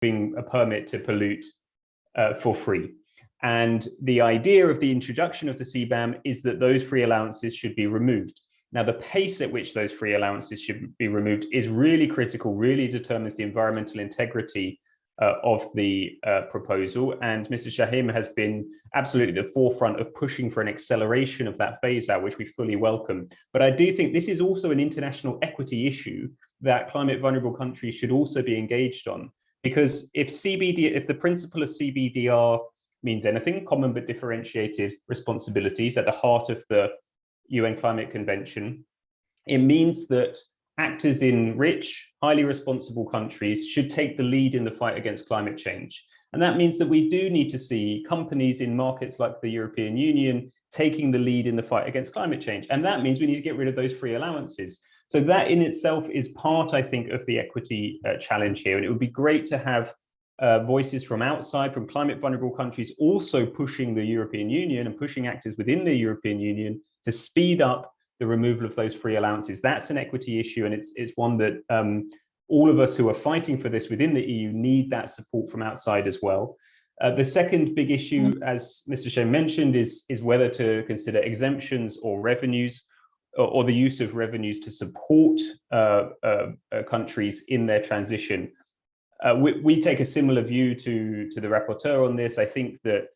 giving a permit to pollute for free. And the idea of the introduction of the CBAM is that those free allowances should be removed. Now, the pace at which those free allowances should be removed is really critical, really determines the environmental integrity of the proposal. And Mr. Chahim has been absolutely at the forefront of pushing for an acceleration of that phase out, which we fully welcome. But I do think this is also an international equity issue that climate vulnerable countries should also be engaged on. Because if the principle of CBDR means anything, common but differentiated responsibilities at the heart of the UN Climate Convention, it means that actors in rich, highly responsible countries should take the lead in the fight against climate change. And that means that we do need to see companies in markets like the European Union taking the lead in the fight against climate change. And that means we need to get rid of those free allowances. So that in itself is part, I think, of the equity challenge here. And it would be great to have voices from outside, from climate vulnerable countries, also pushing the European Union and pushing actors within the European Union to speed up the removal of those free allowances. That's an equity issue, and it's one that all of us who are fighting for this within the EU need that support from outside as well. The second big issue, as Mr. Chahim mentioned, is whether to consider exemptions or revenues, or the use of revenues to support countries in their transition. We take a similar view to the rapporteur on this. I think that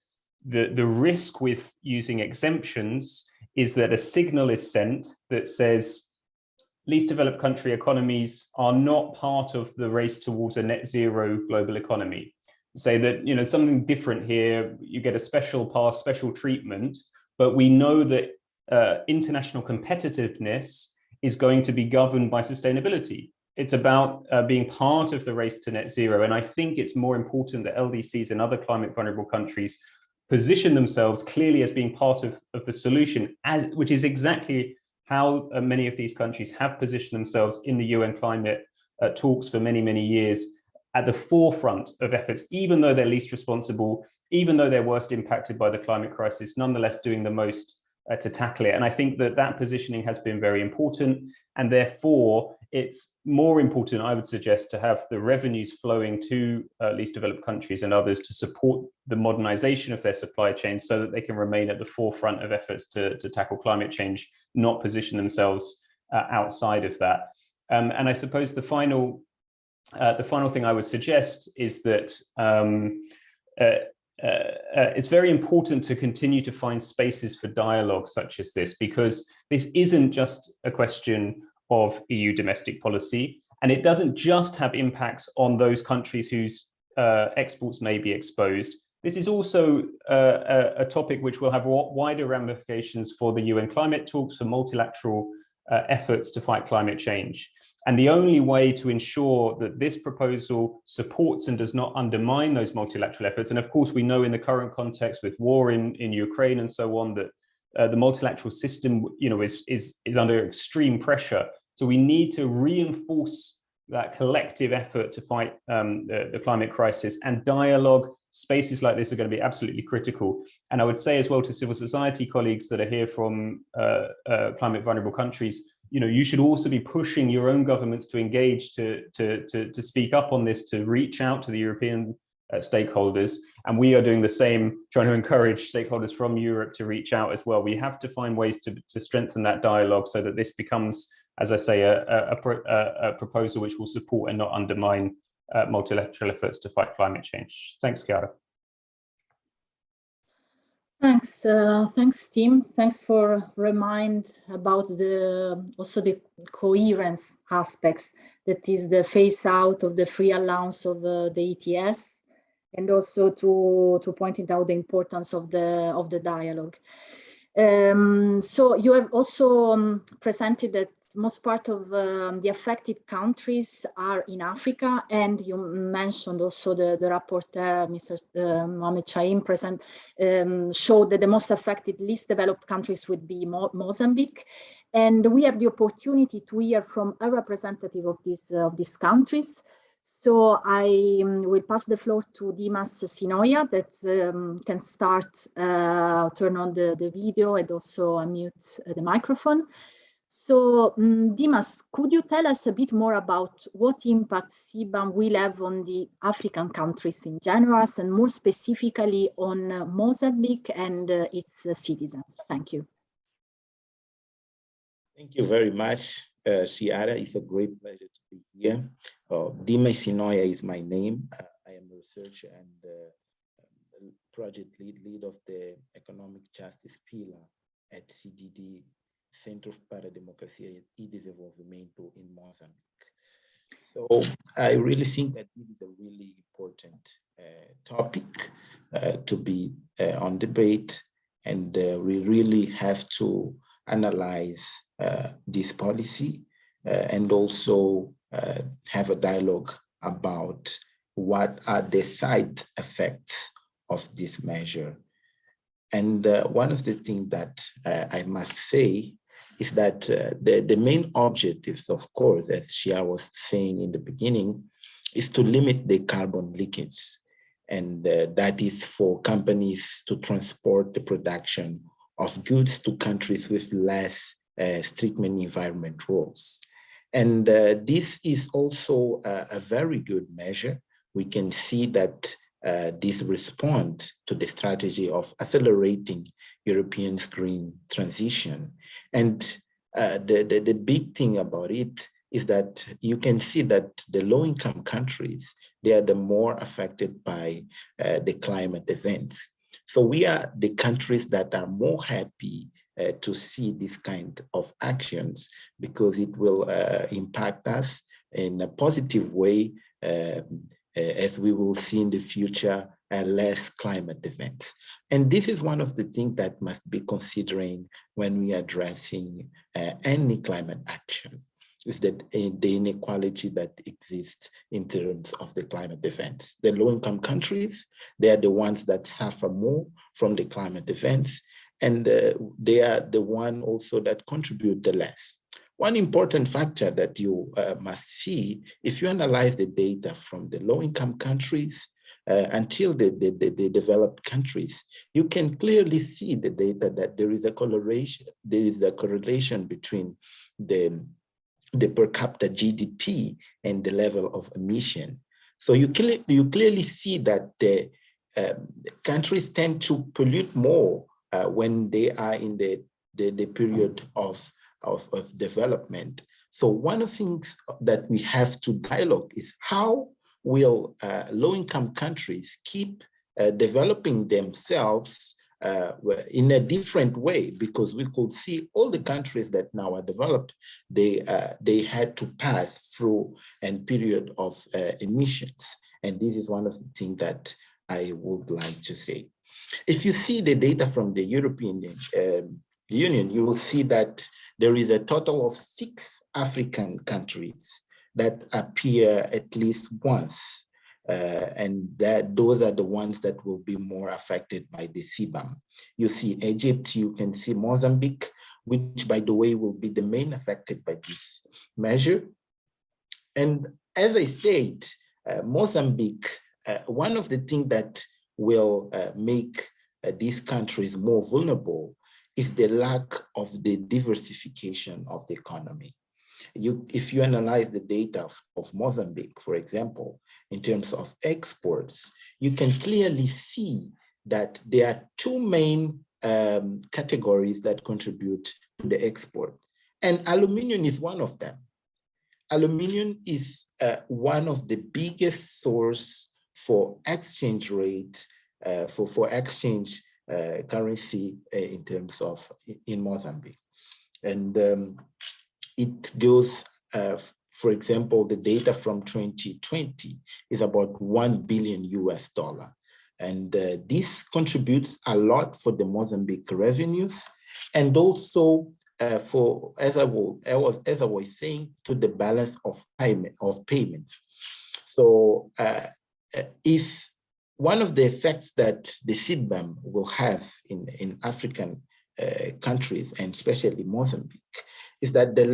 the risk with using exemptions is that a signal is sent that says least developed country economies are not part of the race towards a net zero global economy. Say that, you know, something different here, you get a special pass, special treatment, but we know that international competitiveness is going to be governed by sustainability. It's about being part of the race to net zero. And I think it's more important that LDCs and other climate vulnerable countries position themselves clearly as being part of the solution, which is exactly how many of these countries have positioned themselves in the UN climate talks for many, many years, at the forefront of efforts, even though they're least responsible, even though they're worst impacted by the climate crisis, nonetheless doing the most to tackle it. And I think that that positioning has been very important, and therefore it's more important, I would suggest, to have the revenues flowing to least developed countries and others to support the modernization of their supply chains so that they can remain at the forefront of efforts to tackle climate change, not position themselves outside of that. And I suppose the final thing I would suggest is that it's very important to continue to find spaces for dialogue such as this, because this isn't just a question of EU domestic policy, and it doesn't just have impacts on those countries whose exports may be exposed. This is also a topic which will have wider ramifications for the UN climate talks, for multilateral efforts to fight climate change. And the only way to ensure that this proposal supports and does not undermine those multilateral efforts, and of course we know in the current context with war in Ukraine and so on, that the multilateral system, you know, is under extreme pressure. So we need to reinforce that collective effort to fight the climate crisis, and dialogue, spaces like this are going to be absolutely critical. And I would say as well to civil society colleagues that are here from climate vulnerable countries, you know, you should also be pushing your own governments to engage, to speak up on this, to reach out to the European stakeholders. And we are doing the same, trying to encourage stakeholders from Europe to reach out as well. We have to find ways to strengthen that dialogue so that this becomes, as I say, a proposal which will support and not undermine multilateral efforts to fight climate change. Thanks, Chiara. Thanks, thanks, Tim. Thanks for remind about also the coherence aspects, that is the phase out of the free allowance of the ETS, and also to pointing out the importance of the dialogue. So you have also presented that most part of the affected countries are in Africa, and you mentioned also the rapporteur, Mr. Mohammed Chahim, showed that the most affected, least developed countries would be Mozambique. And we have the opportunity to hear from a representative of these countries. So I will pass the floor to Dimas Sinoia, that can start, turn on the video and also unmute the microphone. So, Dimas, could you tell us a bit more about what impact CBAM will have on the African countries in general, and more specifically on Mozambique and its citizens? Thank you. Thank you very much, Chiara. It's a great pleasure to be here. Dimas Sinoia is my name. I am a researcher and project lead of the Economic Justice Pillar at CGD, Centro para Democracia e Desenvolvimento in Mozambique. So I really think that this is a really important topic to be on debate, and we really have to analyze this policy and also have a dialogue about what are the side effects of this measure. And one of the things that I must say is that the main objectives, of course, as Shia was saying in the beginning, is to limit the carbon leakage. And that is for companies to transport the production of goods to countries with less treatment environment rules. And this is also a very good measure. We can see that this responds to the strategy of accelerating Europeans' green transition. And the big thing about it is that you can see that the low-income countries, they are the more affected by the climate events. So we are the countries that are more happy to see this kind of actions, because it will impact us in a positive way, as we will see in the future less climate events. And this is one of the things that must be considering when we are addressing any climate action, is that the inequality that exists in terms of the climate events. The low-income countries, they are the ones that suffer more from the climate events, and they are the one also that contribute the less. One important factor that you must see, if you analyze the data from the low-income countries until the developed countries, you can clearly see the data that there is a correlation. There is a correlation between the per capita GDP and the level of emission. So you clearly see that the countries tend to pollute more when they are in the period of development. So one of the things that we have to dialogue is how will low-income countries keep developing themselves in a different way, because we could see all the countries that now are developed, they had to pass through a period of emissions. And this is one of the things that I would like to say. If you see the data from the European Union, you will see that there is a total of 6 African countries that appear at least once. And that those are the ones that will be more affected by the CBAM. You see Egypt, you can see Mozambique, which by the way will be the main affected by this measure. And as I said, Mozambique, one of the things that will make these countries more vulnerable is the lack of the diversification of the economy. If you analyze the data of Mozambique, for example, in terms of exports, you can clearly see that there are 2 main categories that contribute to the export. And aluminium is one of them. Aluminium is one of the biggest source for exchange rate, for exchange currency in terms of in Mozambique. And it goes, for example, the data from 2020 is about $1 billion US. And this contributes a lot for the Mozambique revenues, and also for, as I was saying, to the balance of payments. So if one of the effects that the CBAM will have in African countries, and especially Mozambique, is that the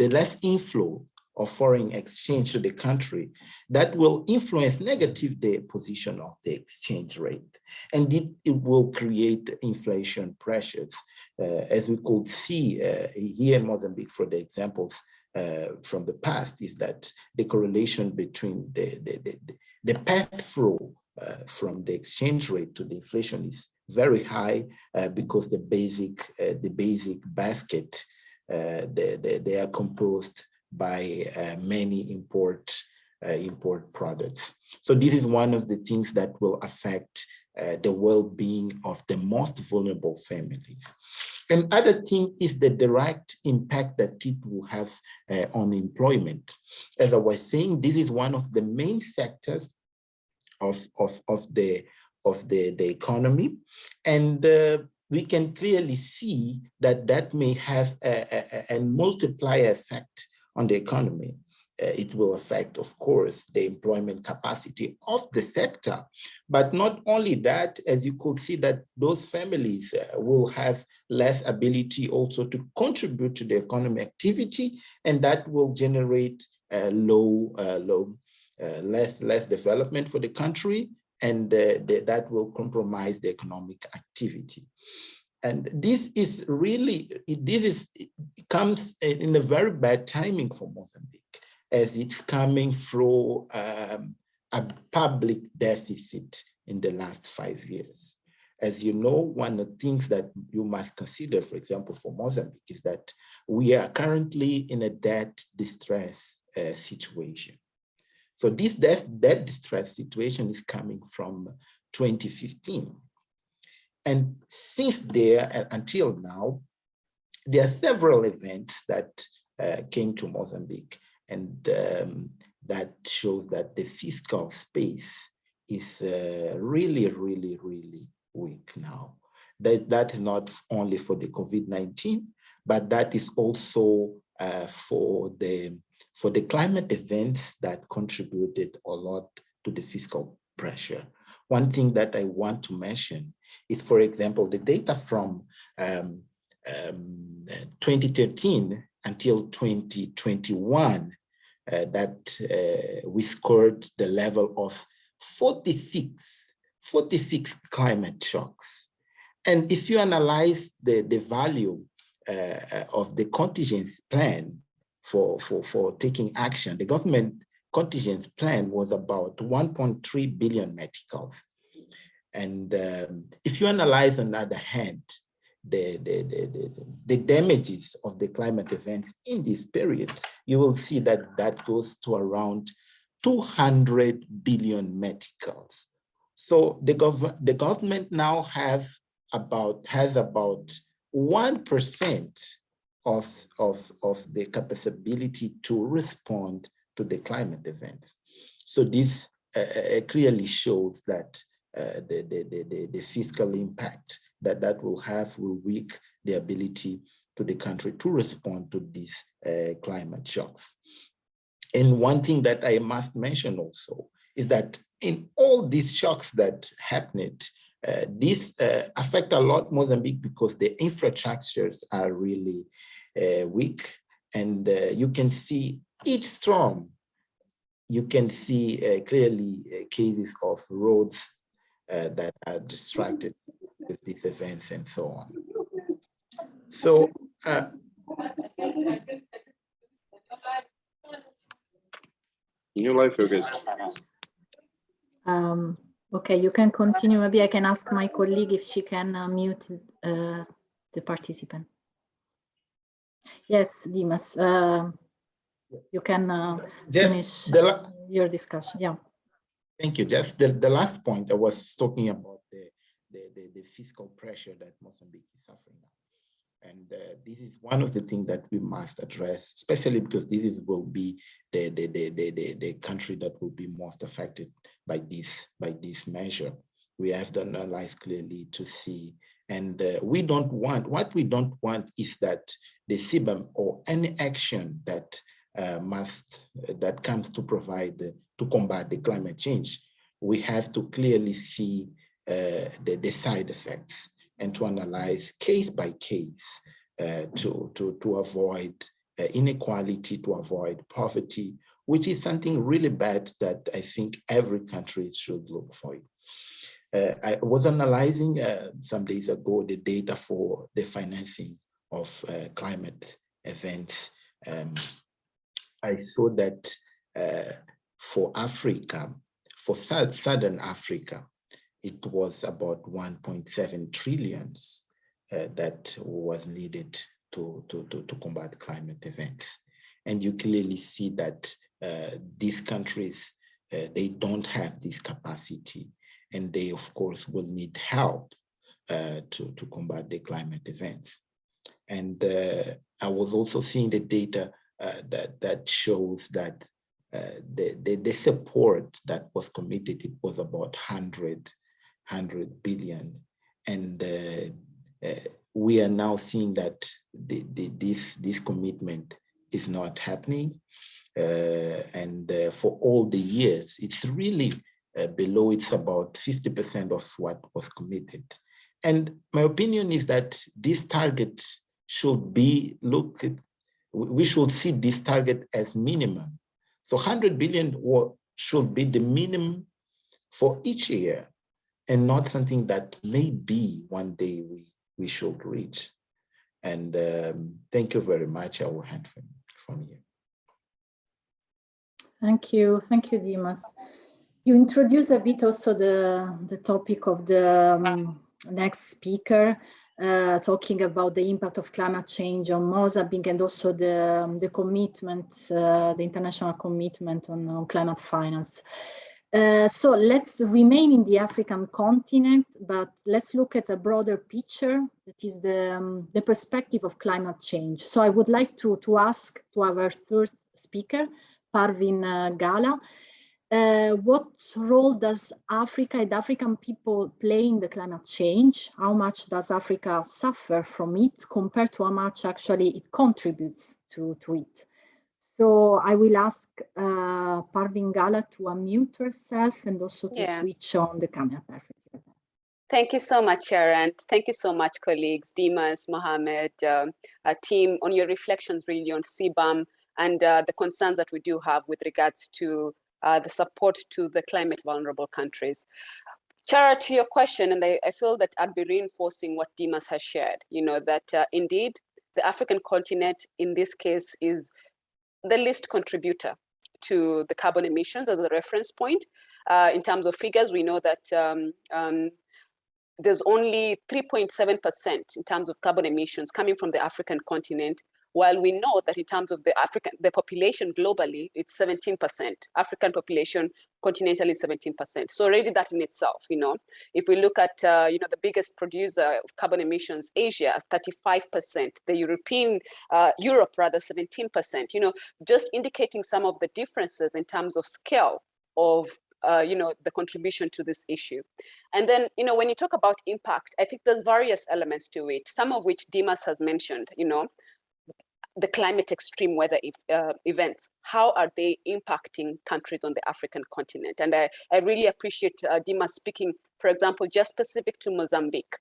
less inflow of foreign exchange to the country, that will influence negative the position of the exchange rate. And it will create inflation pressures. As we could see here in Mozambique, for the examples from the past, is that the correlation between the pass-through from the exchange rate to the inflation is very high because the basic basket, they are composed by many import products. So this is one of the things that will affect the well-being of the most vulnerable families. Another thing is the direct impact that it will have on employment. As I was saying, this is one of the main sectors of the economy, and we can clearly see that may have a multiplier effect on the economy. It will affect, of course, the employment capacity of the sector. But not only that, as you could see, that those families will have less ability also to contribute to the economic activity, and that will generate less development for the country, and that will compromise the economic activity. And this is really, it comes in a very bad timing for Mozambique, as it's coming through a public deficit in the last 5 years. As you know, one of the things that you must consider, for example, for Mozambique, is that we are currently in a debt distress situation. So this debt distress situation is coming from 2015. And since there until now, there are several events that came to Mozambique, and that shows that the fiscal space is really weak now. That is not only for the COVID-19, but that is also for the climate events that contributed a lot to the fiscal pressure. One thing that I want to mention is, for example, the data from 2013 until 2021, that we scored the level of 46 climate shocks. And if you analyze the value of the contingency plan for taking action, the government contingency plan was about 1.3 billion meticals. And if you analyze, on the other hand, the damages of the climate events in this period, you will see that that goes to around 200 billion meticals. So the government now has about 1% of the capability to respond to the climate events. So this clearly shows that the fiscal impact that will have will weaken the ability to the country to respond to these climate shocks. And one thing that I must mention also is that in all these shocks that happened, these affect a lot Mozambique because the infrastructures are really weak. And you can see each storm, you can see clearly cases of roads that are distracted with these events and so on. So, new life focus. Okay, you can continue. Maybe I can ask my colleague if she can mute the participant. Yes, Dimas, you can finish your discussion. Yeah. Thank you. Just the last point, I was talking about the fiscal pressure that Mozambique is suffering now. And this is one of the things that we must address, especially because this will be the country that will be most affected by this measure. We have to analyze clearly to see, and what we don't want is that the CBAM or any action that comes to provide to combat the climate change, we have to clearly see the side effects and to analyze case by case to avoid inequality, to avoid poverty, which is something really bad that I think every country should look for. I was analyzing some days ago the data for the financing of climate events. I saw that for Africa, for Southern Africa, it was about 1.7 trillion that was needed to combat climate events. And you clearly see that these countries, they don't have this capacity, and they, of course, will need help to combat the climate events. And I was also seeing the data that shows that the support that was committed, it was about 100 billion. And we are now seeing that this commitment is not happening. And for all the years, it's really below, it's about 50% of what was committed. And my opinion is that this target should be looked at, we should see this target as minimum. So 100 billion should be the minimum for each year, and not something that maybe one day we should reach. And thank you very much. I will hand from you. Thank you, Dimas. You introduced a bit also the topic of the next speaker, talking about the impact of climate change on Mozambique, and also the commitment, the international commitment on climate finance. So let's remain in the African continent, but let's look at a broader picture, that is the perspective of climate change. So I would like to ask to our third speaker, Parvin Ngala, what role does Africa and African people play in the climate change? How much does Africa suffer from it compared to how much actually it contributes to it? So I will ask Parvin Ngala to unmute herself and also to switch on the camera. Perfect. Thank you so much, Sharon. Thank you so much, colleagues, Dimas, Mohammed, team, on your reflections really on CBAM and the concerns that we do have with regards to the support to the climate vulnerable countries. Chara, to your question, and I feel that I'd be reinforcing what Dimas has shared, that indeed the African continent in this case is the least contributor to the carbon emissions as a reference point. In terms of figures, we know that there's only 3.7% in terms of carbon emissions coming from the African continent, while we know that in terms of the population globally, it's 17%. African population continentally is 17%. So already that in itself, if we look at the biggest producer of carbon emissions, Asia, 35%, the Europe rather 17%, just indicating some of the differences in terms of scale of the contribution to this issue. And then, when you talk about impact, I think there's various elements to it, some of which Dimas has mentioned, the climate extreme weather events. How are they impacting countries on the African continent? And I really appreciate Dimas speaking, for example, just specific to Mozambique.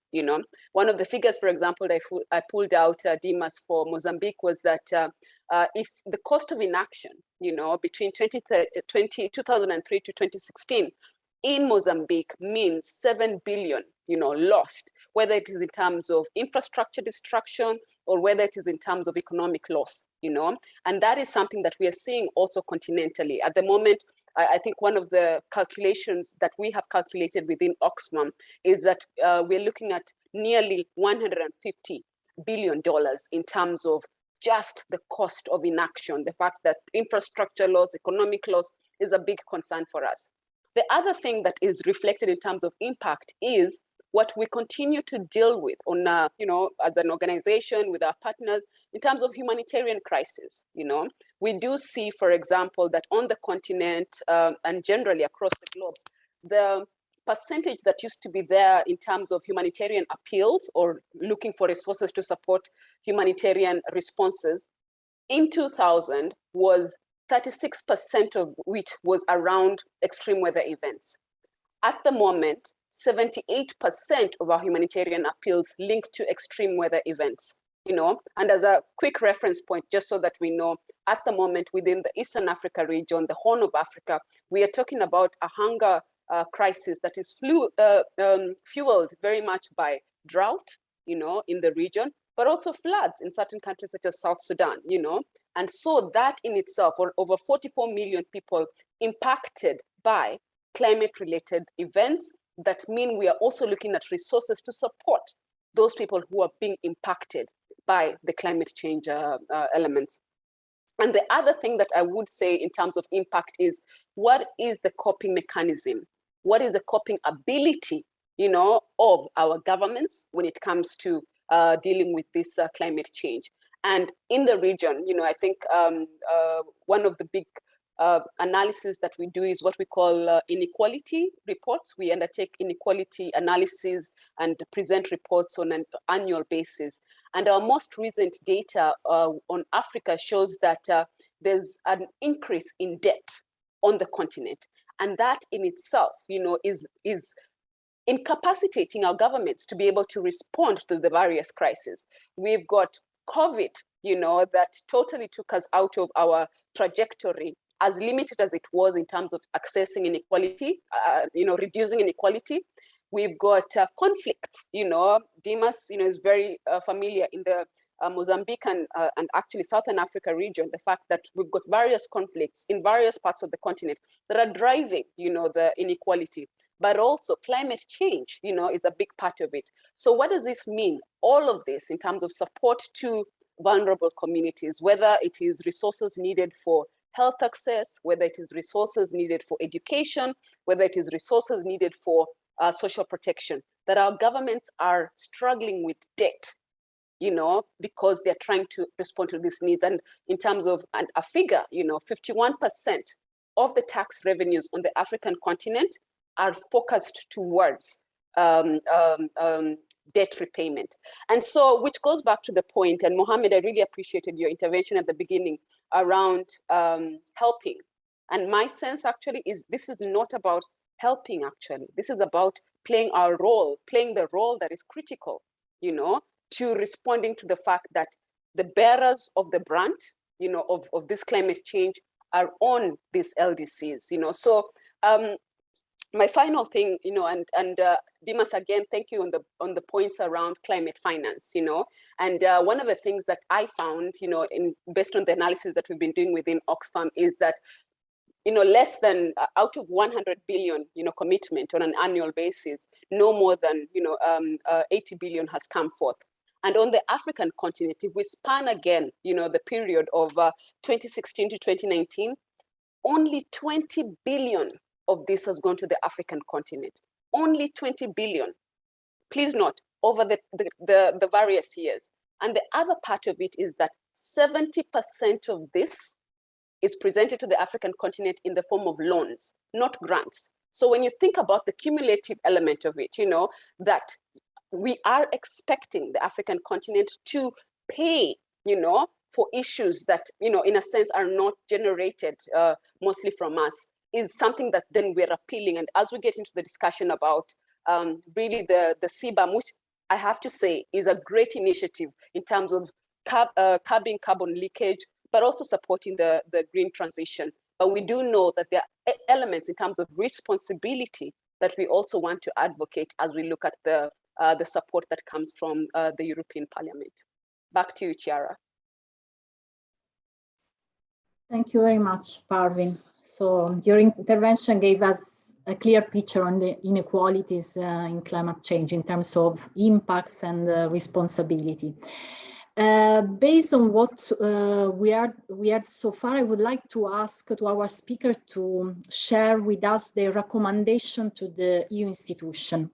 One of the figures, for example, I pulled out, Dimas, for Mozambique was that if the cost of inaction, between 2003 to 2016 in Mozambique means 7 billion, lost, whether it is in terms of infrastructure destruction or whether it is in terms of economic loss, and that is something that we are seeing also continentally. At the moment, I think one of the calculations that we have calculated within Oxfam is that we're looking at nearly $150 billion in terms of just the cost of inaction, the fact that infrastructure loss, economic loss is a big concern for us. The other thing that is reflected in terms of impact is what we continue to deal with on, as an organization with our partners in terms of humanitarian crisis. We do see, for example, that on the continent and generally across the globe, the percentage that used to be there in terms of humanitarian appeals or looking for resources to support humanitarian responses in 2000 was 36% of which was around extreme weather events. At the moment, 78% of our humanitarian appeals linked to extreme weather events. you know. And as a quick reference point, just so that we know, at the moment within the Eastern Africa region, the Horn of Africa, we are talking about a hunger crisis that is fueled very much by drought, you know, in the region, but also floods in certain countries such as South Sudan, you know. And so that in itself, or over 44 million people impacted by climate-related events, that mean we are also looking at resources to support those people who are being impacted by the climate change elements. And the other thing that I would say in terms of impact is, what is the coping mechanism? What is the coping ability, you know, of our governments when it comes to dealing with this climate change? And in the region, you know, I think one of the big analysis that we do is what we call inequality reports. We undertake inequality analysis and present reports on an annual basis. And our most recent data on Africa shows that there's an increase in debt on the continent. And that in itself, you know, is incapacitating our governments to be able to respond to the various crises. We've got COVID, you know, that totally took us out of our trajectory, as limited as it was in terms of accessing inequality, you know, reducing inequality. We've got conflicts, you know. Dimas, you know, is very familiar in the Mozambique and actually Southern Africa region, the fact that we've got various conflicts in various parts of the continent that are driving, you know, the inequality. But also climate change, you know, is a big part of it. So what does this mean? All of this in terms of support to vulnerable communities, whether it is resources needed for health access, whether it is resources needed for education, whether it is resources needed for social protection, that our governments are struggling with debt, you know, because they're trying to respond to these needs. And in terms of a figure, you know, 51% of the tax revenues on the African continent are focused towards debt repayment. And so, which goes back to the point, and Mohammed, I really appreciated your intervention at the beginning around helping. And my sense actually is this is not about helping actually. This is about playing our role, playing the role that is critical, you know, to responding to the fact that the bearers of the brunt, you know, of this climate change are on these LDCs, you know. So my final thing, you know, and Dimas, again, thank you on the points around climate finance, you know. And one of the things that I found, you know, based on the analysis that we've been doing within Oxfam is that, you know, less than out of 100 billion, you know, commitment on an annual basis, no more than, you know, 80 billion has come forth. And on the African continent, if we span again, you know, the period of 2016 to 2019, only 20 billion of this has gone to the African continent. Only 20 billion. Please note, over the various years. And the other part of it is that 70% of this is presented to the African continent in the form of loans, not grants. So when you think about the cumulative element of it, you know, that we are expecting the African continent to pay, you know, for issues that, you know, in a sense are not generated mostly from us, is something that then we're appealing. And as we get into the discussion about really the CBAM, which I have to say is a great initiative in terms of curbing carbon leakage, but also supporting the green transition. But we do know that there are elements in terms of responsibility that we also want to advocate as we look at the support that comes from the European Parliament. Back to you, Chiara. Thank you very much, Parvin. So your intervention gave us a clear picture on the inequalities in climate change in terms of impacts and responsibility. Based on what we heard so far, I would like to ask to our speaker to share with us their recommendation to the EU institution.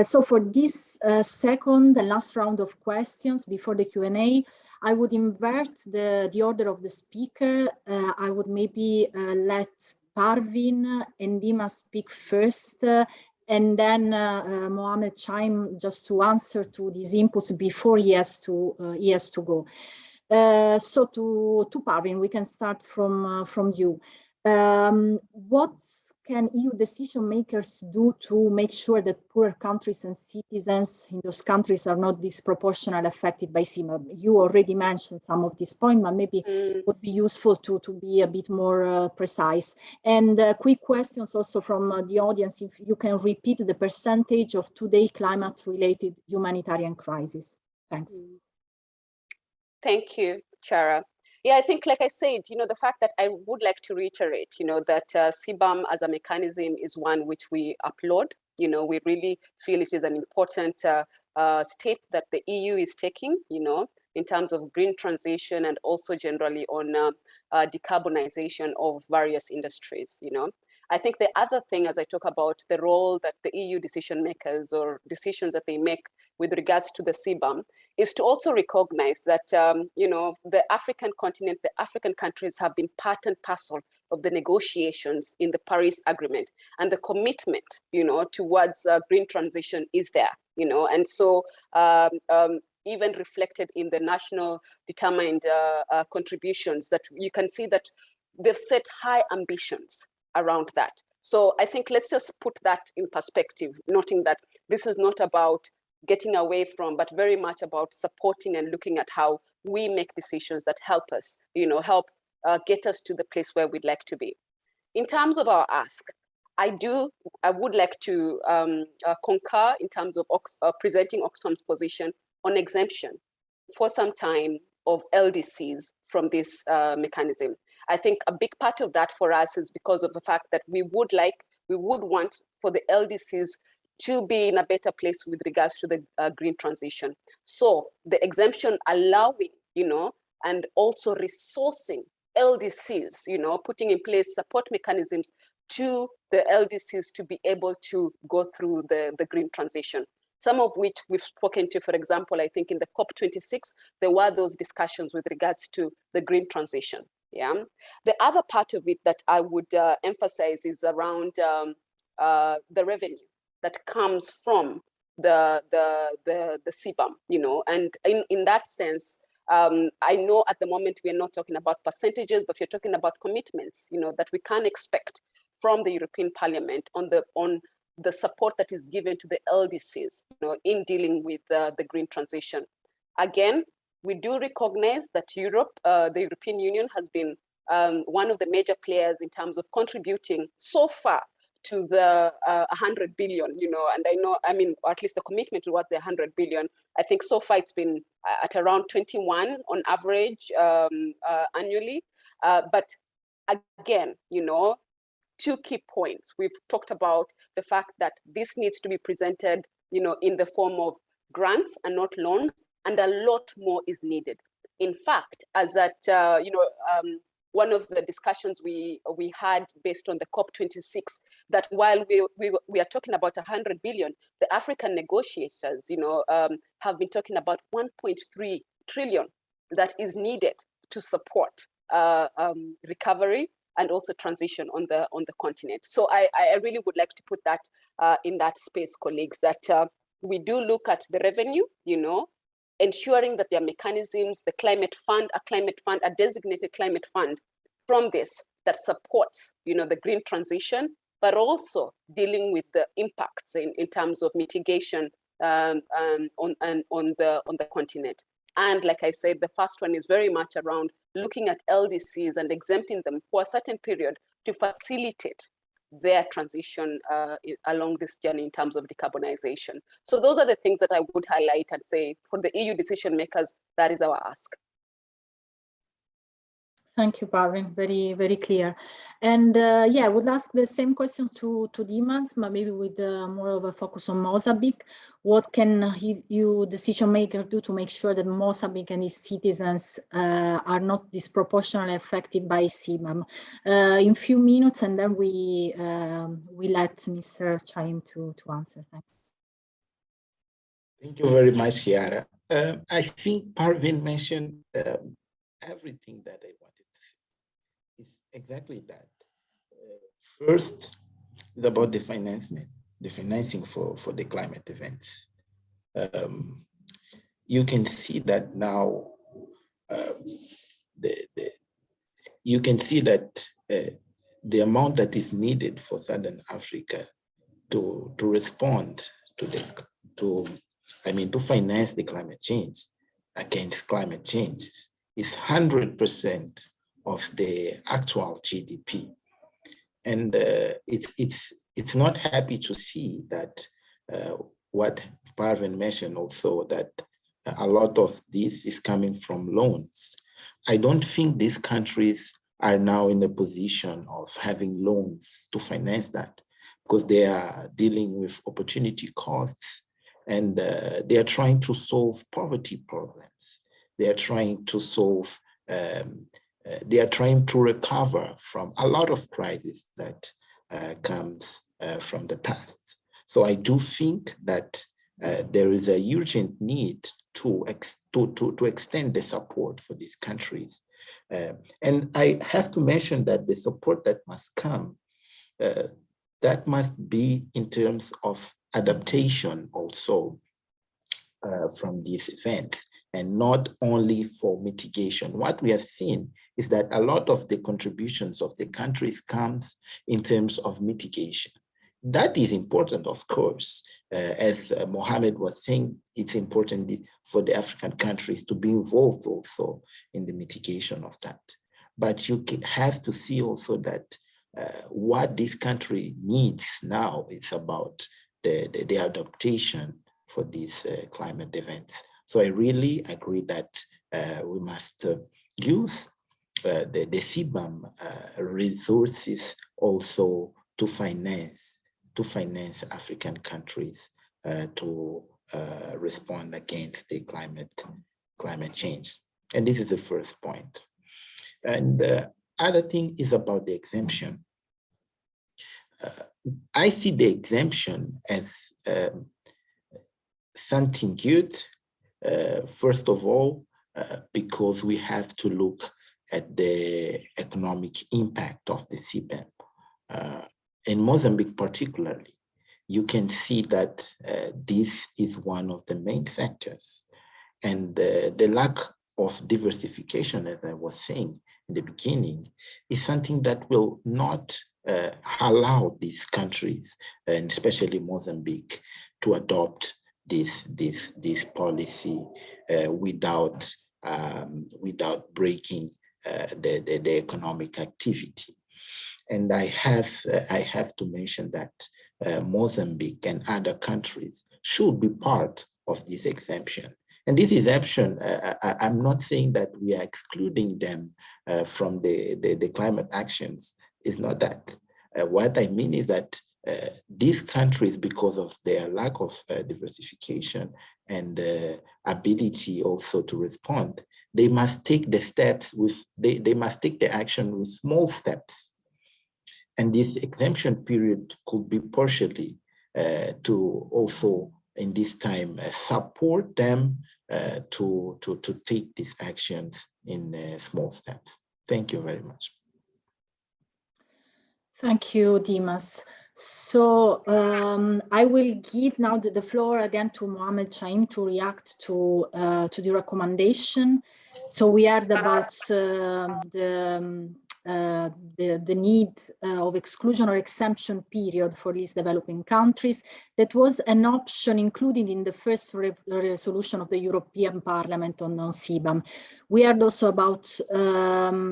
So for this second and last round of questions before the Q&A, I would invert the order of the speaker. I would maybe let Parvin and Dimas speak first, and then Mohammed Chahim just to answer to these inputs before he has to go. So to Parvin, we can start from you. What can EU decision makers do to make sure that poorer countries and citizens in those countries are not disproportionately affected by CBAM? You already mentioned some of these points, but maybe it would be useful to be a bit more precise. And quick questions also from the audience, if you can repeat the percentage of today climate-related humanitarian crisis. Thanks. Thank you, Chara. Yeah, I think, like I said, the fact that I would like to reiterate, that CBAM as a mechanism is one which we applaud. We really feel it is an important step that the EU is taking, in terms of green transition and also generally on decarbonization of various industries, I think the other thing, as I talk about the role that the EU decision makers or decisions that they make with regards to the CBAM, is to also recognize that, the African continent, the African countries have been part and parcel of the negotiations in the Paris Agreement, and the commitment, towards green transition is there, and so even reflected in the national determined contributions, that you can see that they've set high ambitions around that. So I think let's just put that in perspective, noting that this is not about getting away from, but very much about supporting and looking at how we make decisions that help us, help get us to the place where we'd like to be. In terms of our ask, I would like to concur in terms of presenting Oxfam's position on exemption for some time of LDCs from this mechanism. I think a big part of that for us is because of the fact that we would want for the LDCs to be in a better place with regards to the green transition. So the exemption allowing, and also resourcing LDCs, putting in place support mechanisms to the LDCs to be able to go through the green transition. Some of which we've spoken to, for example, I think in the COP26, there were those discussions with regards to the green transition. Yeah. The other part of it that I would emphasize is around the revenue that comes from the CBAM, and in that sense, I know at the moment we're not talking about percentages, but we're talking about commitments, that we can expect from the European Parliament on the support that is given to the LDCs, in dealing with the green transition. Again, we do recognize that the European Union has been one of the major players in terms of contributing so far to the 100 billion, and or at least the commitment towards the 100 billion. I think so far it's been at around 21 on average annually. But again, two key points. We've talked about the fact that this needs to be presented, in the form of grants and not loans, and a lot more is needed. In fact, as that, one of the discussions we had based on the COP26, that while we are talking about 100 billion, the African negotiators, have been talking about 1.3 trillion that is needed to support recovery and also transition on the continent. So I really would like to put that in that space, colleagues, that we do look at the revenue, ensuring that there are mechanisms, the climate fund, a designated climate fund from this that supports, the green transition, but also dealing with the impacts in terms of mitigation on the continent. And like I said, the first one is very much around looking at LDCs and exempting them for a certain period to facilitate their transition along this journey in terms of decarbonization. So those are the things that I would highlight and say for the EU decision makers, that is our ask. Thank you, Parvin. Very, very clear. And I would ask the same question to Dimas, but maybe with more of a focus on Mozambique. What can EU decision makers do to make sure that Mozambique and its citizens are not disproportionately affected by CBAM? In a few minutes, and then we let Mr. Chahim to answer. Thanks. Thank you very much, Chiara. I think Parvin mentioned everything that I wanted to say. It's exactly that. First, it's about the financing for the climate events. You can see that now. You can see that the amount that is needed for Southern Africa to respond to finance the climate change, against climate change, is 100% of the actual GDP. And it's not happy to see that what Parvin mentioned also, that a lot of this is coming from loans. I don't think these countries are now in a position of having loans to finance that, because they are dealing with opportunity costs, and they are trying to solve poverty problems. They are trying to solve, they are trying to recover from a lot of crises that comes from the past. So I do think that there is a urgent need to extend the support for these countries. And I have to mention that the support that must come, that must be in terms of adaptation also from these events, and not only for mitigation. What we have seen is that a lot of the contributions of the countries comes in terms of mitigation. That is important, of course. As Mohammed was saying, it's important for the African countries to be involved also in the mitigation of that. But you have to see also that what this country needs now is about the adaptation for these climate events. So I really agree that we must use the CBAM resources also to finance African countries to respond against the climate change. And this is the first point. And the other thing is about the exemption. I see the exemption as something good, first of all, because we have to look at the economic impact of the CBAM. In Mozambique particularly, you can see that this is one of the main sectors. And the lack of diversification, as I was saying in the beginning, is something that will not allow these countries, and especially Mozambique, to adopt this policy without breaking the economic activity. And I have to mention that Mozambique and other countries should be part of this exemption. And this exemption, I'm not saying that we are excluding them from the climate actions. It's not that. What I mean is that these countries, because of their lack of diversification and ability also to respond, they must take the steps they must take the action with small steps. And this exemption period could be partially to also in this time support them to take these actions in small steps. Thank you very much. Thank you, Dimas. So I will give now the floor again to Mohammed Chahim to react to the recommendation. So we heard about the need of exclusion or exemption period for these developing countries. That was an option included in the first resolution of the European Parliament on CBAM. We heard also about the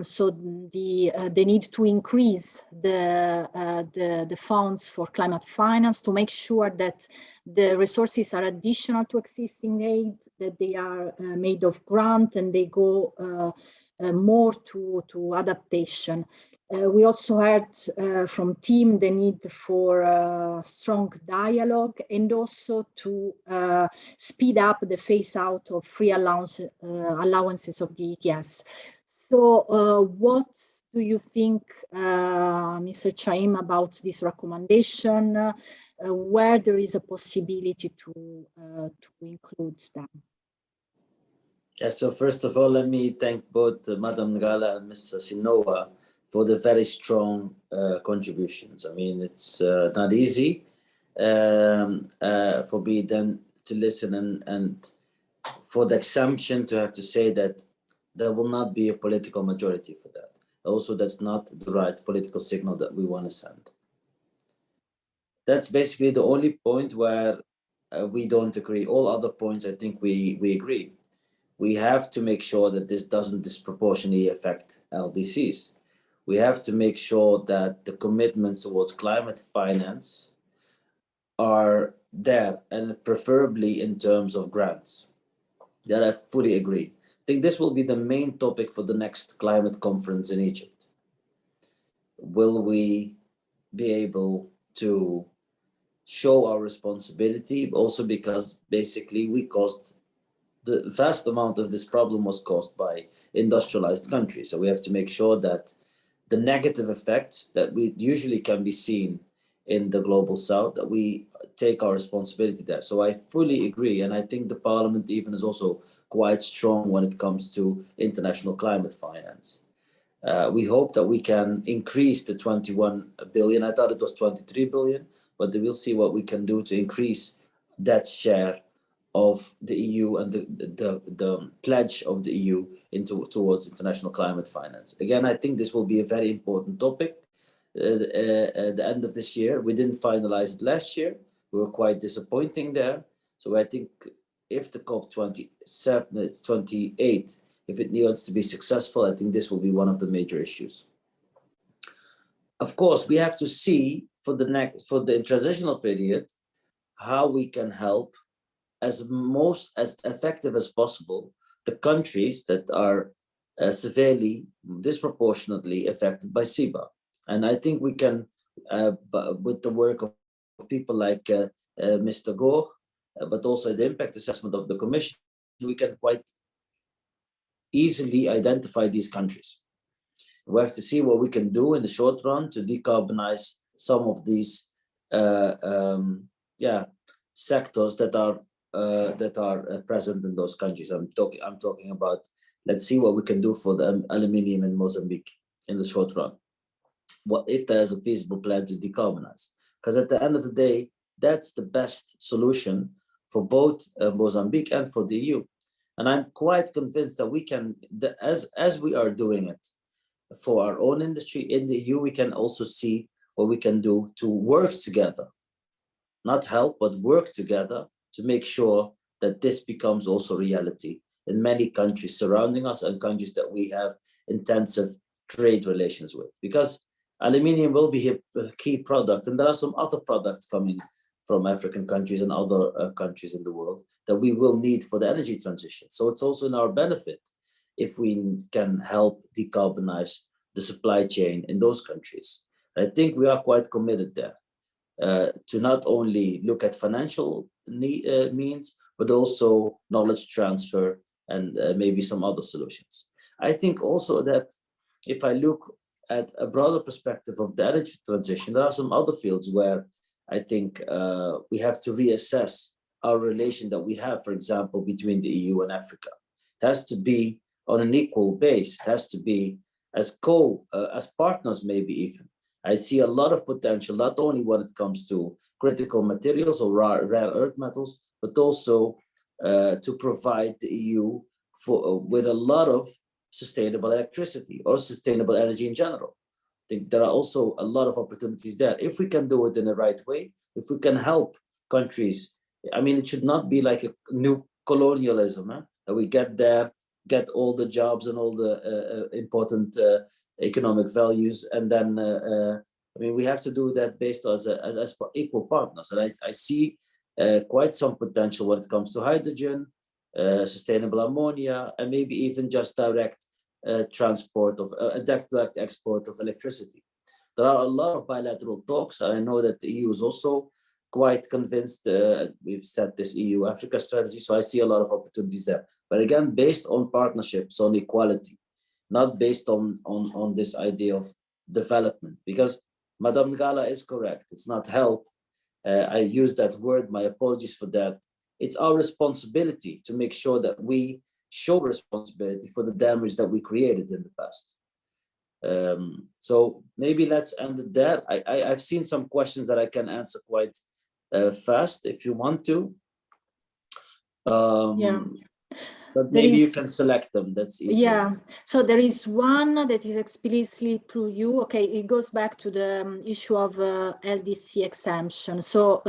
need to increase the funds for climate finance to make sure that the resources are additional to existing aid, that they are made of grant and they go more to adaptation. We also heard from team the need for strong dialogue and also to speed up the phase out of free allowances of the ETS. So what do you think, Mr. Chahim, about this recommendation, where there is a possibility to include them? Yeah, so first of all, let me thank both Madam Ngala and Mr. Sinoia for the very strong contributions. I mean, it's not easy for me then to listen and for the exemption to have to say that there will not be a political majority for that. Also, that's not the right political signal that we want to send. That's basically the only point where we don't agree. All other points, I think we agree. We have to make sure that this doesn't disproportionately affect LDCs. We have to make sure that the commitments towards climate finance are there, and preferably in terms of grants. That I fully agree. I think this will be the main topic for the next climate conference in Egypt. Will we be able to show our responsibility? Also because basically we caused the vast amount of this problem was caused by industrialized countries. So we have to make sure that the negative effects that we usually can be seen in the global south, that we take our responsibility there. So I fully agree. And I think the parliament even is also quite strong when it comes to international climate finance. We hope that we can increase the 21 billion. I thought it was 23 billion, but we'll see what we can do to increase that share of the EU and the pledge of the EU towards international climate finance. Again, I think this will be a very important topic at the end of this year. We didn't finalize it last year. We were quite disappointing there. So I think if the COP27, 28, if it needs to be successful, I think this will be one of the major issues. Of course, we have to see for the transitional period how we can help as effective as possible the countries that are severely, disproportionately affected by CBAM. And I think we can, with the work of people like Mr. Gore, but also the impact assessment of the Commission, we can quite easily identify these countries. We have to see what we can do in the short run to decarbonize some of these sectors that are present in those countries. I'm talking about, let's see what we can do for the aluminium in Mozambique in the short run. What if there is a feasible plan to decarbonize? Because at the end of the day, that's the best solution for both Mozambique and for the EU. And I'm quite convinced that we can, as we are doing it for our own industry in the EU, we can also see what we can do to work together, not help, but work together to make sure that this becomes also reality in many countries surrounding us and countries that we have intensive trade relations with. Because aluminium will be a key product, and there are some other products coming from African countries and other countries in the world that we will need for the energy transition. So it's also in our benefit if we can help decarbonize the supply chain in those countries. I think we are quite committed there to not only look at financial means, but also knowledge transfer and maybe some other solutions. I think also that if I look at a broader perspective of the energy transition, there are some other fields where I think we have to reassess our relation that we have, for example, between the EU and Africa. It has to be on an equal base, it has to be as partners maybe even. I see a lot of potential, not only when it comes to critical materials or rare earth metals, but also to provide the EU with a lot of sustainable electricity or sustainable energy in general. I think there are also a lot of opportunities there. If we can do it in the right way, if we can help countries, I mean, it should not be like a new colonialism, that we get there, get all the jobs and all the important economic values, and then I mean, we have to do that based as equal partners. And I see quite some potential when it comes to hydrogen, sustainable ammonia, and maybe even just direct transport of direct export of electricity. There are a lot of bilateral talks. I know that the EU is also quite convinced. We've set this EU-Africa strategy, so I see a lot of opportunities there. But again, based on partnerships, on equality, not based on this idea of development. Because Madame Ngala is correct. It's not help. I use that word. My apologies for that. It's our responsibility to make sure that we show responsibility for the damage that we created in the past. So maybe let's end it there. I've seen some questions that I can answer quite fast if you want to. But maybe you can select them. That's easier. Yeah. So there is one that is explicitly to you. Okay, it goes back to the issue of LDC exemption. So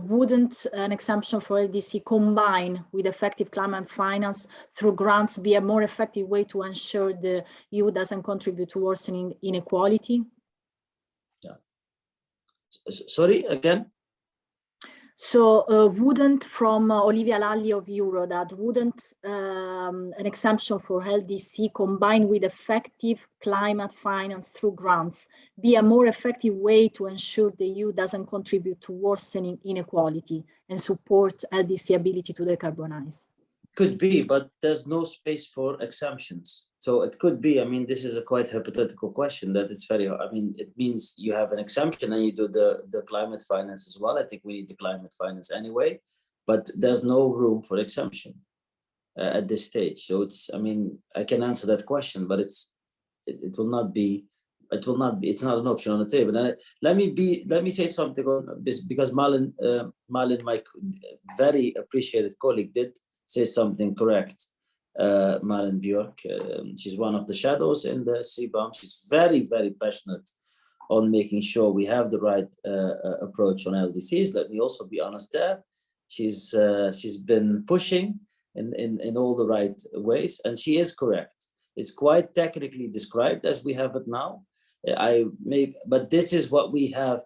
wouldn't an exemption for LDC combine with effective climate finance through grants be a more effective way to ensure the EU doesn't contribute to worsening inequality? Yeah. Sorry, again? So wouldn't, from Olivia Lalli of Eurodad, wouldn't an exemption for LDC combined with effective climate finance through grants be a more effective way to ensure the EU doesn't contribute to worsening inequality and support LDC ability to decarbonize? Could be, but there's no space for exemptions. So it could be, I mean, this is a quite hypothetical question that it's very, I mean, it means you have an exemption and you do the climate finance as well. I think we need the climate finance anyway, but there's no room for exemption at this stage. So it's, I mean, I can answer that question, but it will not be, it's not an option on the table. And let me say something on this, because Malin, my very appreciated colleague, did say something correct. Malin Björk, she's one of the shadows in the CBAM. She's very, very passionate on making sure we have the right approach on LDCs. Let me also be honest there. She's been pushing in all the right ways, and she is correct. It's quite technically described as we have it now. But this is what we have.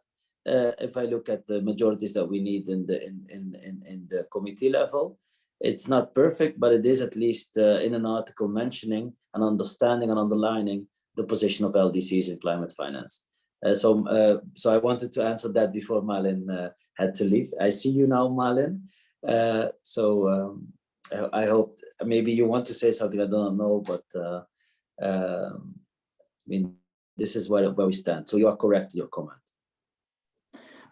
If I look at the majorities that we need in the committee level, it's not perfect, but it is at least in an article mentioning and understanding and underlining the position of LDCs in climate finance. So I wanted to answer that before Malin had to leave. I see you now, Malin. I hope maybe you want to say something. I don't know, but I mean, this is where we stand. So you are correct in your comment.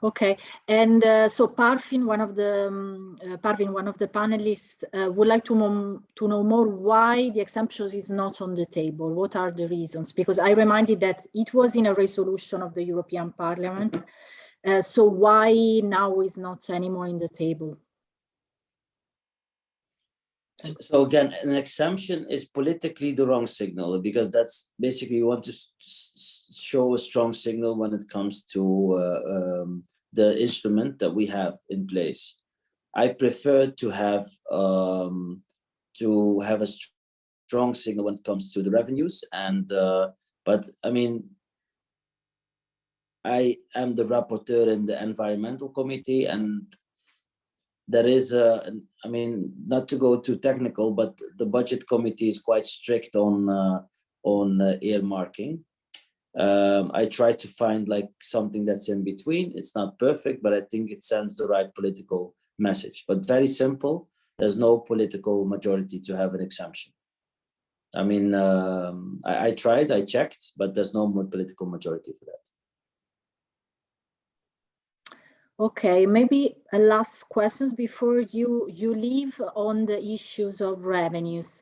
Okay, and so Parvin, one of the panelists, would like to know more why the exemption is not on the table. What are the reasons? Because I reminded that it was in a resolution of the European Parliament. So why now is not anymore in the table? So again, an exemption is politically the wrong signal, because that's basically you want to show a strong signal when it comes to the instrument that we have in place. I prefer to have a strong signal when it comes to the revenues, and but I mean, I am the rapporteur in the environmental committee, and there is I mean, not to go too technical, but the budget committee is quite strict on earmarking. I try to find like something that's in between. It's not perfect, but I think it sends the right political message. But very simple, there's no political majority to have an exemption. I mean, I tried, I checked, but there's no more political majority for that. Okay, maybe a last question before you leave on the issues of revenues.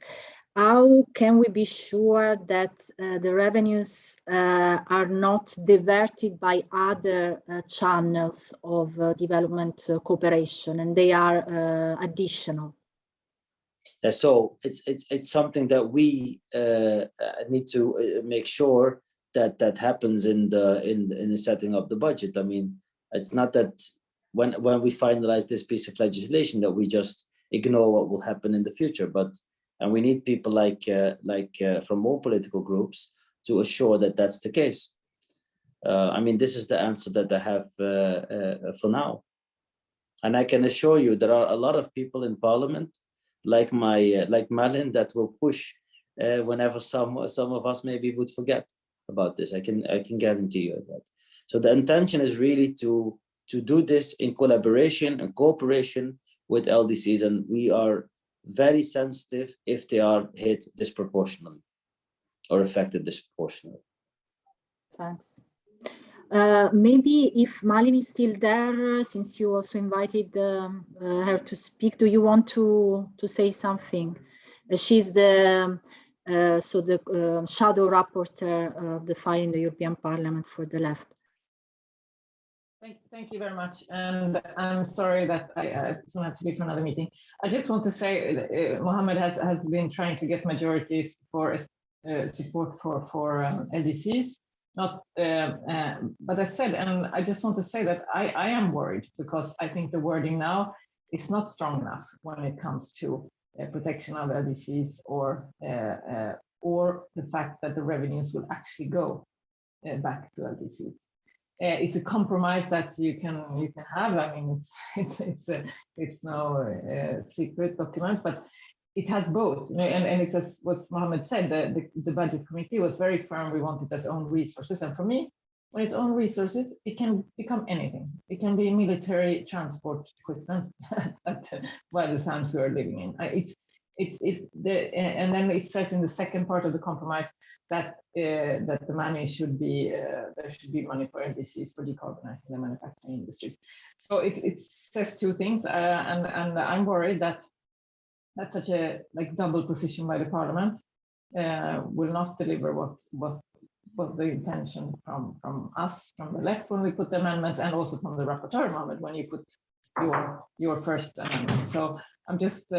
How can we be sure that the revenues are not diverted by other channels of development cooperation, and they are additional? So it's something that we need to make sure that happens in the setting of the budget. I mean, it's not that when we finalize this piece of legislation that we just ignore what will happen in the future, and we need people like from all political groups to assure that that's the case. I mean, this is the answer that I have for now, and I can assure you there are a lot of people in Parliament like Malin that will push whenever some of us maybe would forget about this. I can guarantee you that. So the intention is really to do this in collaboration and cooperation with LDCs, and we are very sensitive if they are hit disproportionately or affected disproportionately. Thanks. Maybe if Malin is still there, since you also invited her to speak, do you want to say something? She's the shadow rapporteur of the file in the European Parliament for the left. Thank you very much. And I'm sorry that I still have to leave for another meeting. I just want to say Mohammed has been trying to get majorities for support for LDCs. But I said, and I just want to say that I am worried because I think the wording now is not strong enough when it comes to protection of LDCs or the fact that the revenues will actually go back to LDCs. It's a compromise that you can have. I mean, it's no secret document, but it has both. And it's as what Mohammed said. The budget committee was very firm. We want it as own resources, and for me, when it's own resources, it can become anything. It can be military transport equipment by the times we are living in. And then it says in the second part of the compromise that that the money should be there should be money for LDCs for decarbonizing the manufacturing industries. So it says two things, and I'm worried that that's such a double position by the parliament will not deliver what was the intention from us, from the left when we put the amendments, and also from the rapporteur, Mohammed, when you put your first amendment. So I just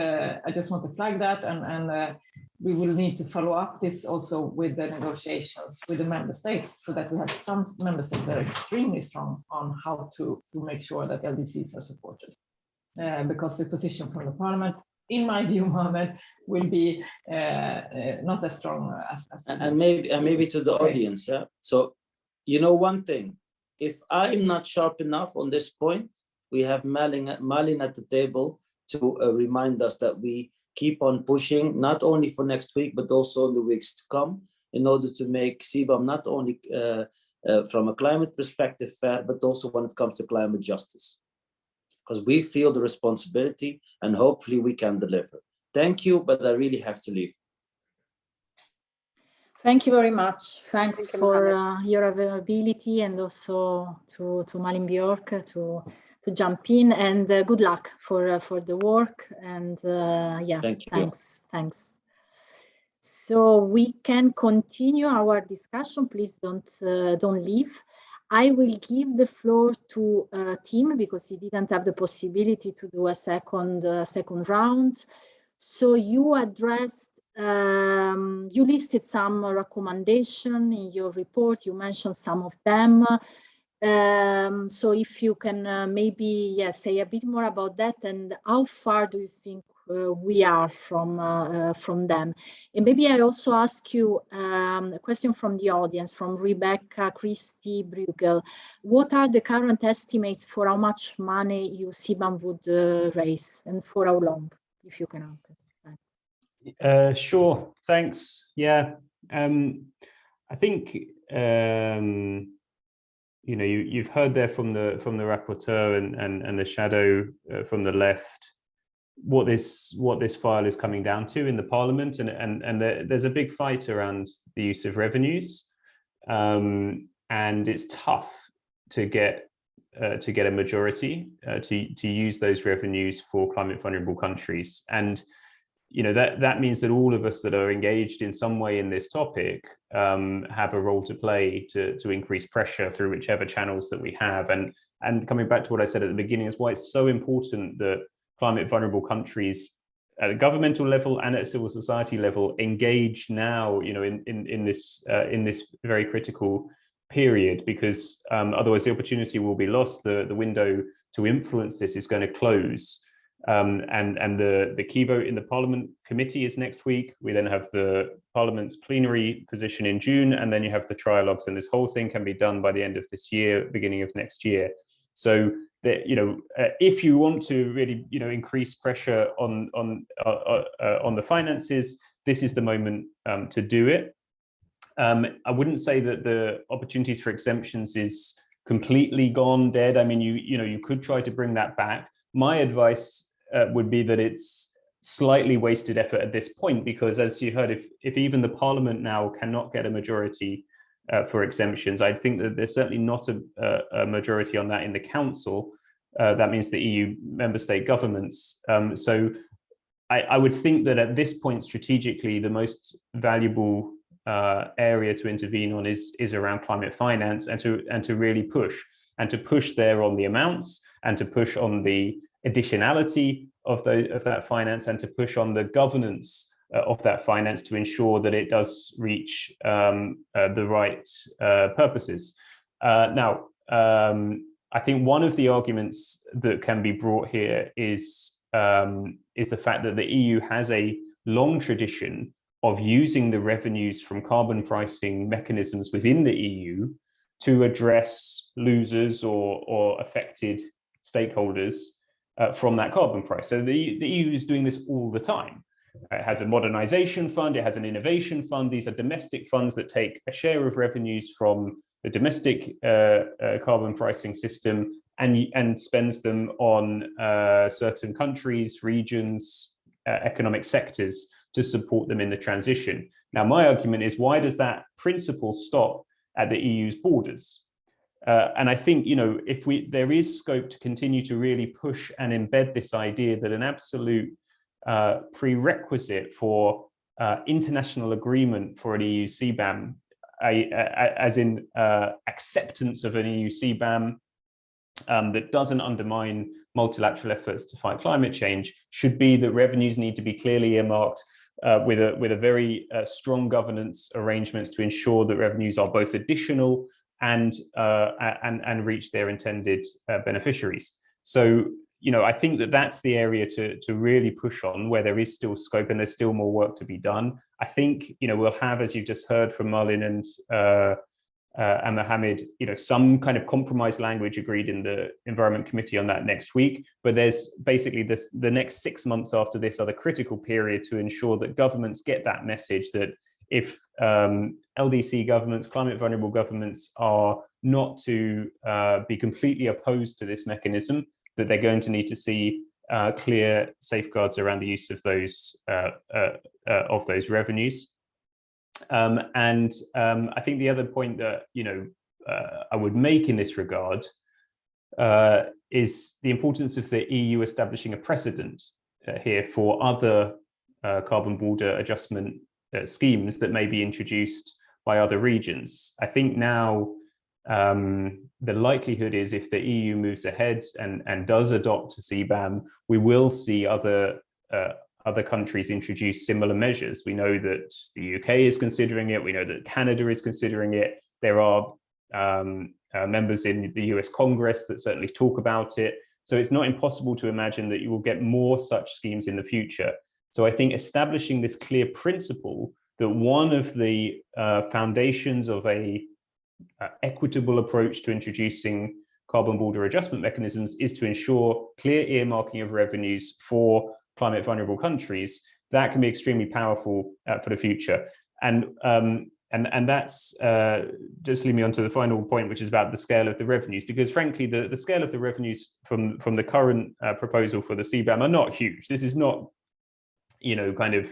want to flag that, and we will need to follow up this also with the negotiations with the member states, so that we have some member states that are extremely strong on how to make sure that LDCs are supported, because the position from the parliament, in my view, Mohammed, will be not as strong as and maybe to the audience. Yeah. So, you know, one thing, if I'm not sharp enough on this point, we have Malin at the table to remind us that we keep on pushing, not only for next week, but also in the weeks to come, in order to make CBAM not only from a climate perspective fair, but also when it comes to climate justice. Because we feel the responsibility, and hopefully we can deliver. Thank you, but I really have to leave. Thank you very much. Thanks for your availability, and also to Malin Bjork to jump in, and good luck for the work. And yeah, thanks. So we can continue our discussion. Please don't leave. I will give the floor to Tim, because he didn't have the possibility to do a second round. So you addressed, you listed some recommendations in your report. You mentioned some of them. So if you can maybe say a bit more about that, and how far do you think we are from them? And maybe I also ask you a question from the audience, from Rebecca Christie Bruegel. What are the current estimates for how much money CBAM would raise, and for how long, if you can answer? Sure, thanks. Yeah, I think you know, you've heard there from the rapporteur and the shadow from the left what this file is coming down to in the parliament, and there's a big fight around the use of revenues, and it's tough to get a majority to use those revenues for climate vulnerable countries. And you know, that means that all of us that are engaged in some way in this topic have a role to play to increase pressure through whichever channels that we have. And coming back to what I said at the beginning, is why it's so important that climate vulnerable countries at the governmental level and at civil society level engage now, you know, in this very critical period, because otherwise the opportunity will be lost. The window to influence this is going to close. And the key vote in the Parliament committee is next week. We then have the Parliament's plenary position in June, and then you have the trialogues, and this whole thing can be done by the end of this year, beginning of next year. So that, you know, if you want to really, you know, increase pressure on the finances, this is the moment to do it. I wouldn't say that the opportunities for exemptions is completely gone dead. I mean, you could try to bring that back. My advice would be that it's slightly wasted effort at this point, because as you heard, if even the Parliament now cannot get a majority for exemptions, I think that there's certainly not a majority on that in the Council. That means the EU member state governments. So I would think that at this point, strategically, the most valuable area to intervene on is around climate finance, and to really push. and to push there on the amounts, and to push on the additionality of that finance, and to push on the governance of that finance to ensure that it does reach the right purposes. Now, I think one of the arguments that can be brought here is the fact that the EU has a long tradition of using the revenues from carbon pricing mechanisms within the EU to address losers or affected stakeholders from that carbon price. So the EU is doing this all the time. It has a modernization fund, it has an innovation fund. These are domestic funds that take a share of revenues from the domestic carbon pricing system and spends them on certain countries, regions, economic sectors to support them in the transition. Now, my argument is, why does that principle stop at the EU's borders? And I think, if there is scope to continue to really push and embed this idea that an absolute prerequisite for international agreement for an EU CBAM, as in acceptance of an EU CBAM that doesn't undermine multilateral efforts to fight climate change, should be that revenues need to be clearly earmarked with a very strong governance arrangements to ensure that revenues are both additional and reach their intended beneficiaries. So, I think that that's the area to really push on, where there is still scope and there's still more work to be done. I think, we'll have, as you've just heard from Marlin and Mohammed, some kind of compromise language agreed in the Environment Committee on that next week. But there's basically the next 6 months after this are the critical period to ensure that governments get that message that if LDC governments, climate vulnerable governments, are not to be completely opposed to this mechanism, that they're going to need to see clear safeguards around the use of those revenues. I think the other point that I would make in this regard is the importance of the EU establishing a precedent here for other carbon border adjustment schemes that may be introduced by other regions. I think now the likelihood is, if the EU moves ahead and does adopt a CBAM, we will see other countries introduce similar measures. We know that the UK is considering it. We know that Canada is considering it. There are members in the US Congress that certainly talk about it. So it's not impossible to imagine that you will get more such schemes in the future. So I think establishing this clear principle that one of the foundations of a equitable approach to introducing carbon border adjustment mechanisms is to ensure clear earmarking of revenues for climate vulnerable countries, that can be extremely powerful for the future. And that's just lead me on to the final point, which is about the scale of the revenues, because frankly, the scale of the revenues from the current proposal for the CBAM are not huge. This is not, kind of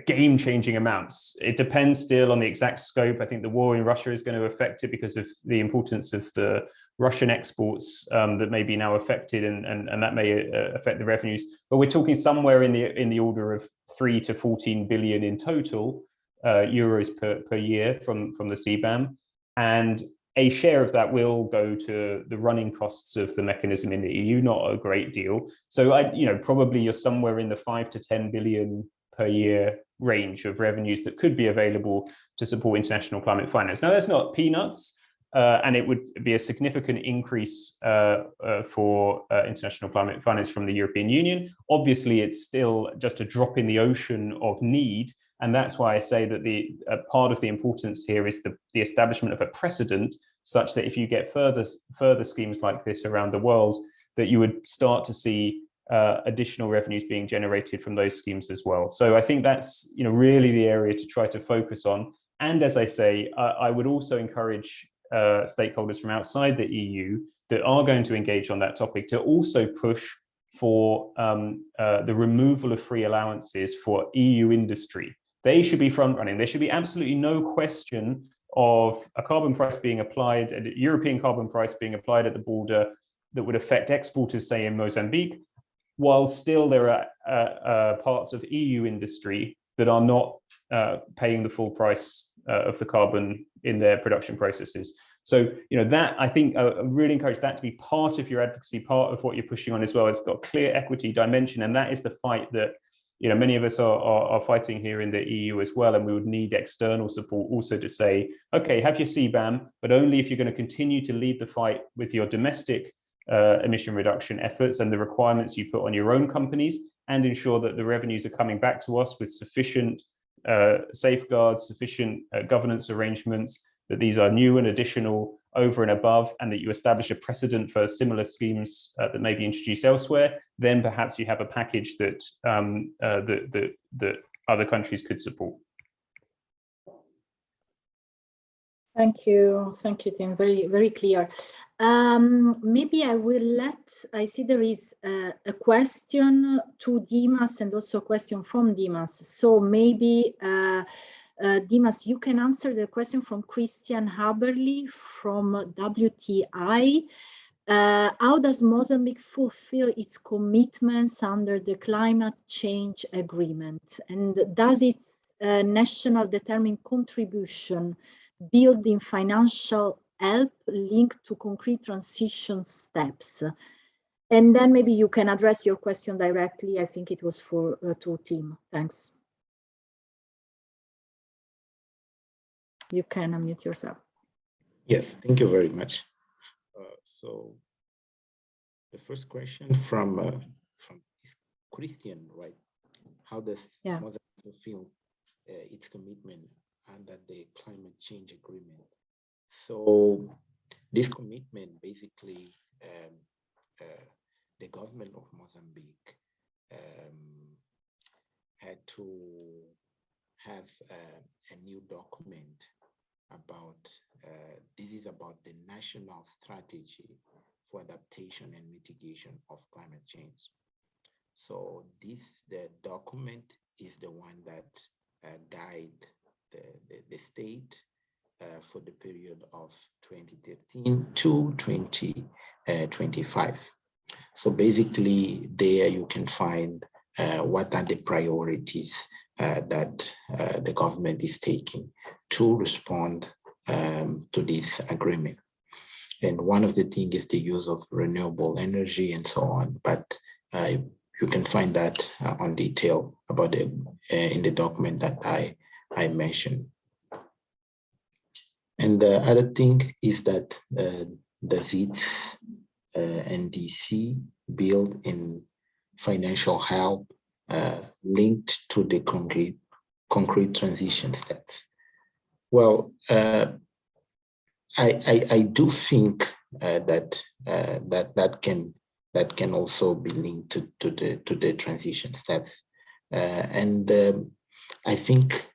game-changing amounts. It depends still on the exact scope. I think the war in Russia is going to affect it because of the importance of the Russian exports that may be now affected, and that may affect the revenues. But we're talking somewhere in the order of 3 to 14 billion in total euros per year from the CBAM, and a share of that will go to the running costs of the mechanism in the EU, not a great deal. So probably you're somewhere in the 5 to 10 billion per year range of revenues that could be available to support international climate finance. Now, that's not peanuts, and it would be a significant increase for international climate finance from the European Union. Obviously, it's still just a drop in the ocean of need, and that's why I say that the part of the importance here is the establishment of a precedent, such that if you get further schemes like this around the world, that you would start to see additional revenues being generated from those schemes as well. So I think that's really the area to try to focus on. And as I say, I would also encourage stakeholders from outside the EU that are going to engage on that topic to also push for the removal of free allowances for EU industry. They should be front running. There should be absolutely no question of a carbon price being applied, a European carbon price being applied at the border that would affect exporters, say in Mozambique, while still there are parts of EU industry that are not paying the full price of the carbon in their production processes. So, that I think I really encourage that to be part of your advocacy, part of what you're pushing on as well. It's got a clear equity dimension, and that is the fight that many of us are fighting here in the EU as well. And we would need external support also to say, okay, have your CBAM, but only if you're going to continue to lead the fight with your domestic emission reduction efforts and the requirements you put on your own companies, and ensure that the revenues are coming back to us with sufficient safeguards, sufficient governance arrangements, that these are new and additional over and above, and that you establish a precedent for similar schemes that may be introduced elsewhere. Then perhaps you have a package that that other countries could support. Thank you, Tim. Very, very clear. Maybe I see there is a question to Dimas and also a question from Dimas. So maybe Dimas, you can answer the question from Christian Haberly from WTI. How does Mozambique fulfill its commitments under the climate change agreement? And does its national determined contribution build in financial help linked to concrete transition steps? And then maybe you can address your question directly. I think it was for to Tim. Thanks. You can unmute yourself. Yes, thank you very much. So the first question from Christian, right? How does Mozambique fulfill its commitment under the climate change agreement? So this commitment, basically, the government of Mozambique had to have a new document about, this is about the national strategy for adaptation and mitigation of climate change. So the document is the one that guide the state for the period of 2013 to 2025. So basically there you can find what are the priorities that the government is taking to respond to this agreement. And one of the things is the use of renewable energy and so on, but you can find that on detail about in the document that I mentioned. And the other thing is that does its NDC build in financial help linked to the concrete transition steps? Well, I do think that can also be linked to the transition steps, and I think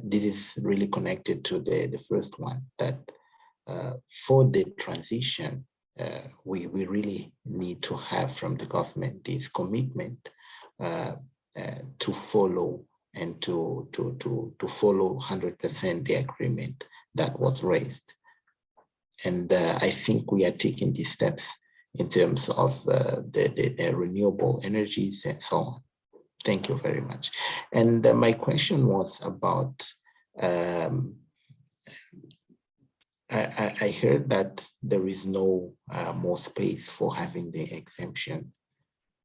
this is really connected to the first one, that for the transition we really need to have from the government this commitment to follow and to follow 100% the agreement that was raised. And I think we are taking these steps in terms of the renewable energies and so on. Thank you very much. And my question was about, I heard that there is no more space for having the exemption.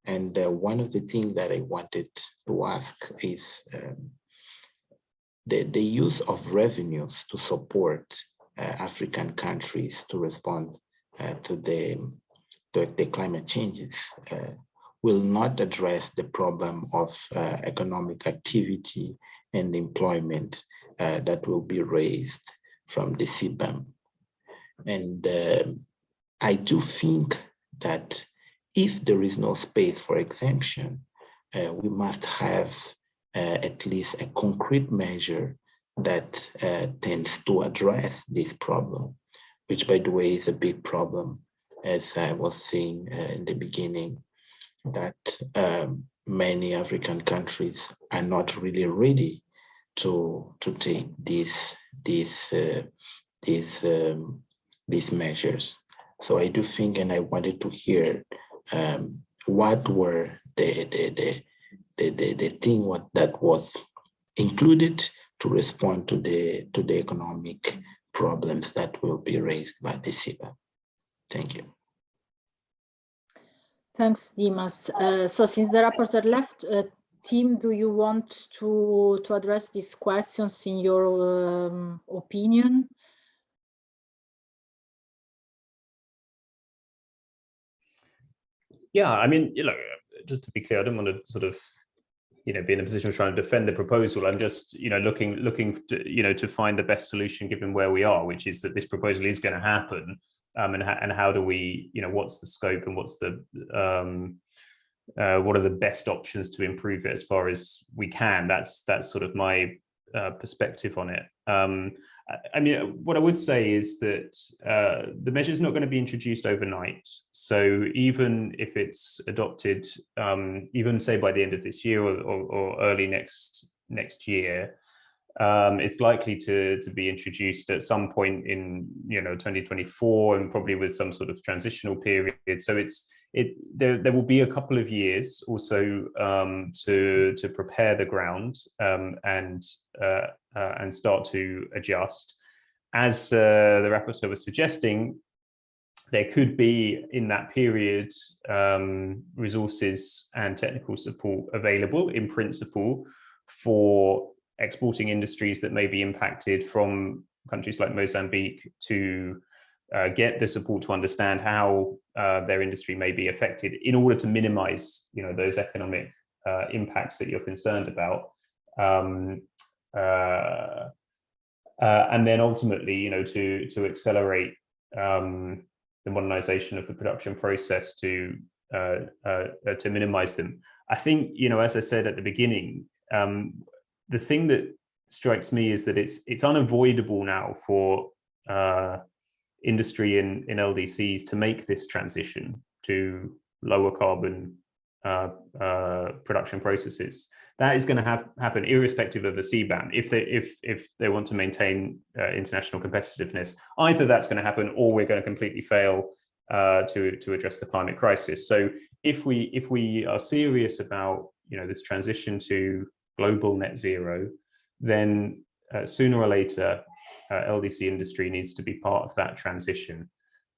And one of the things that I wanted to ask is the use of revenues to support African countries to respond to the climate changes will not address the problem of economic activity and employment that will be raised from the CBAM. And I do think that if there is no space for exemption, we must have at least a concrete measure that tends to address this problem, which, by the way, is a big problem, as I was saying in the beginning, that many African countries are not really ready to take these measures. So I do think, and I wanted to hear what were the thing that was included to respond to the economic problems that will be raised by the CBAM. Thank you. Thanks, Dimas. So since the rapporteur left, Tim, do you want to address these questions in your opinion? Yeah, I mean, just to be clear, I don't want to sort of, be in a position of trying to defend the proposal. I'm just, looking to, to find the best solution given where we are, which is that this proposal is going to happen, and how do we, what's the scope and what's the what are the best options to improve it as far as we can. That's sort of my perspective on it. I mean, what I would say is that the measure is not going to be introduced overnight. So even if it's adopted, even say by the end of this year or early next year, it's likely to be introduced at some point in 2024, and probably with some sort of transitional period. So there will be a couple of years also to prepare the ground and start to adjust. As the rapporteur was suggesting, there could be in that period resources and technical support available in principle for exporting industries that may be impacted from countries like Mozambique to get the support to understand how their industry may be affected in order to minimize, those economic impacts that you're concerned about. And then ultimately, to accelerate the modernization of the production process to minimize them. I think, as I said at the beginning, the thing that strikes me is that it's unavoidable now for industry in LDCs to make this transition to lower carbon production processes. That is going to happen irrespective of the CBAM if they want to maintain international competitiveness. Either that's going to happen, or we're going to completely fail to address the climate crisis. So if we are serious about this transition to global net zero, then sooner or later LDC industry needs to be part of that transition.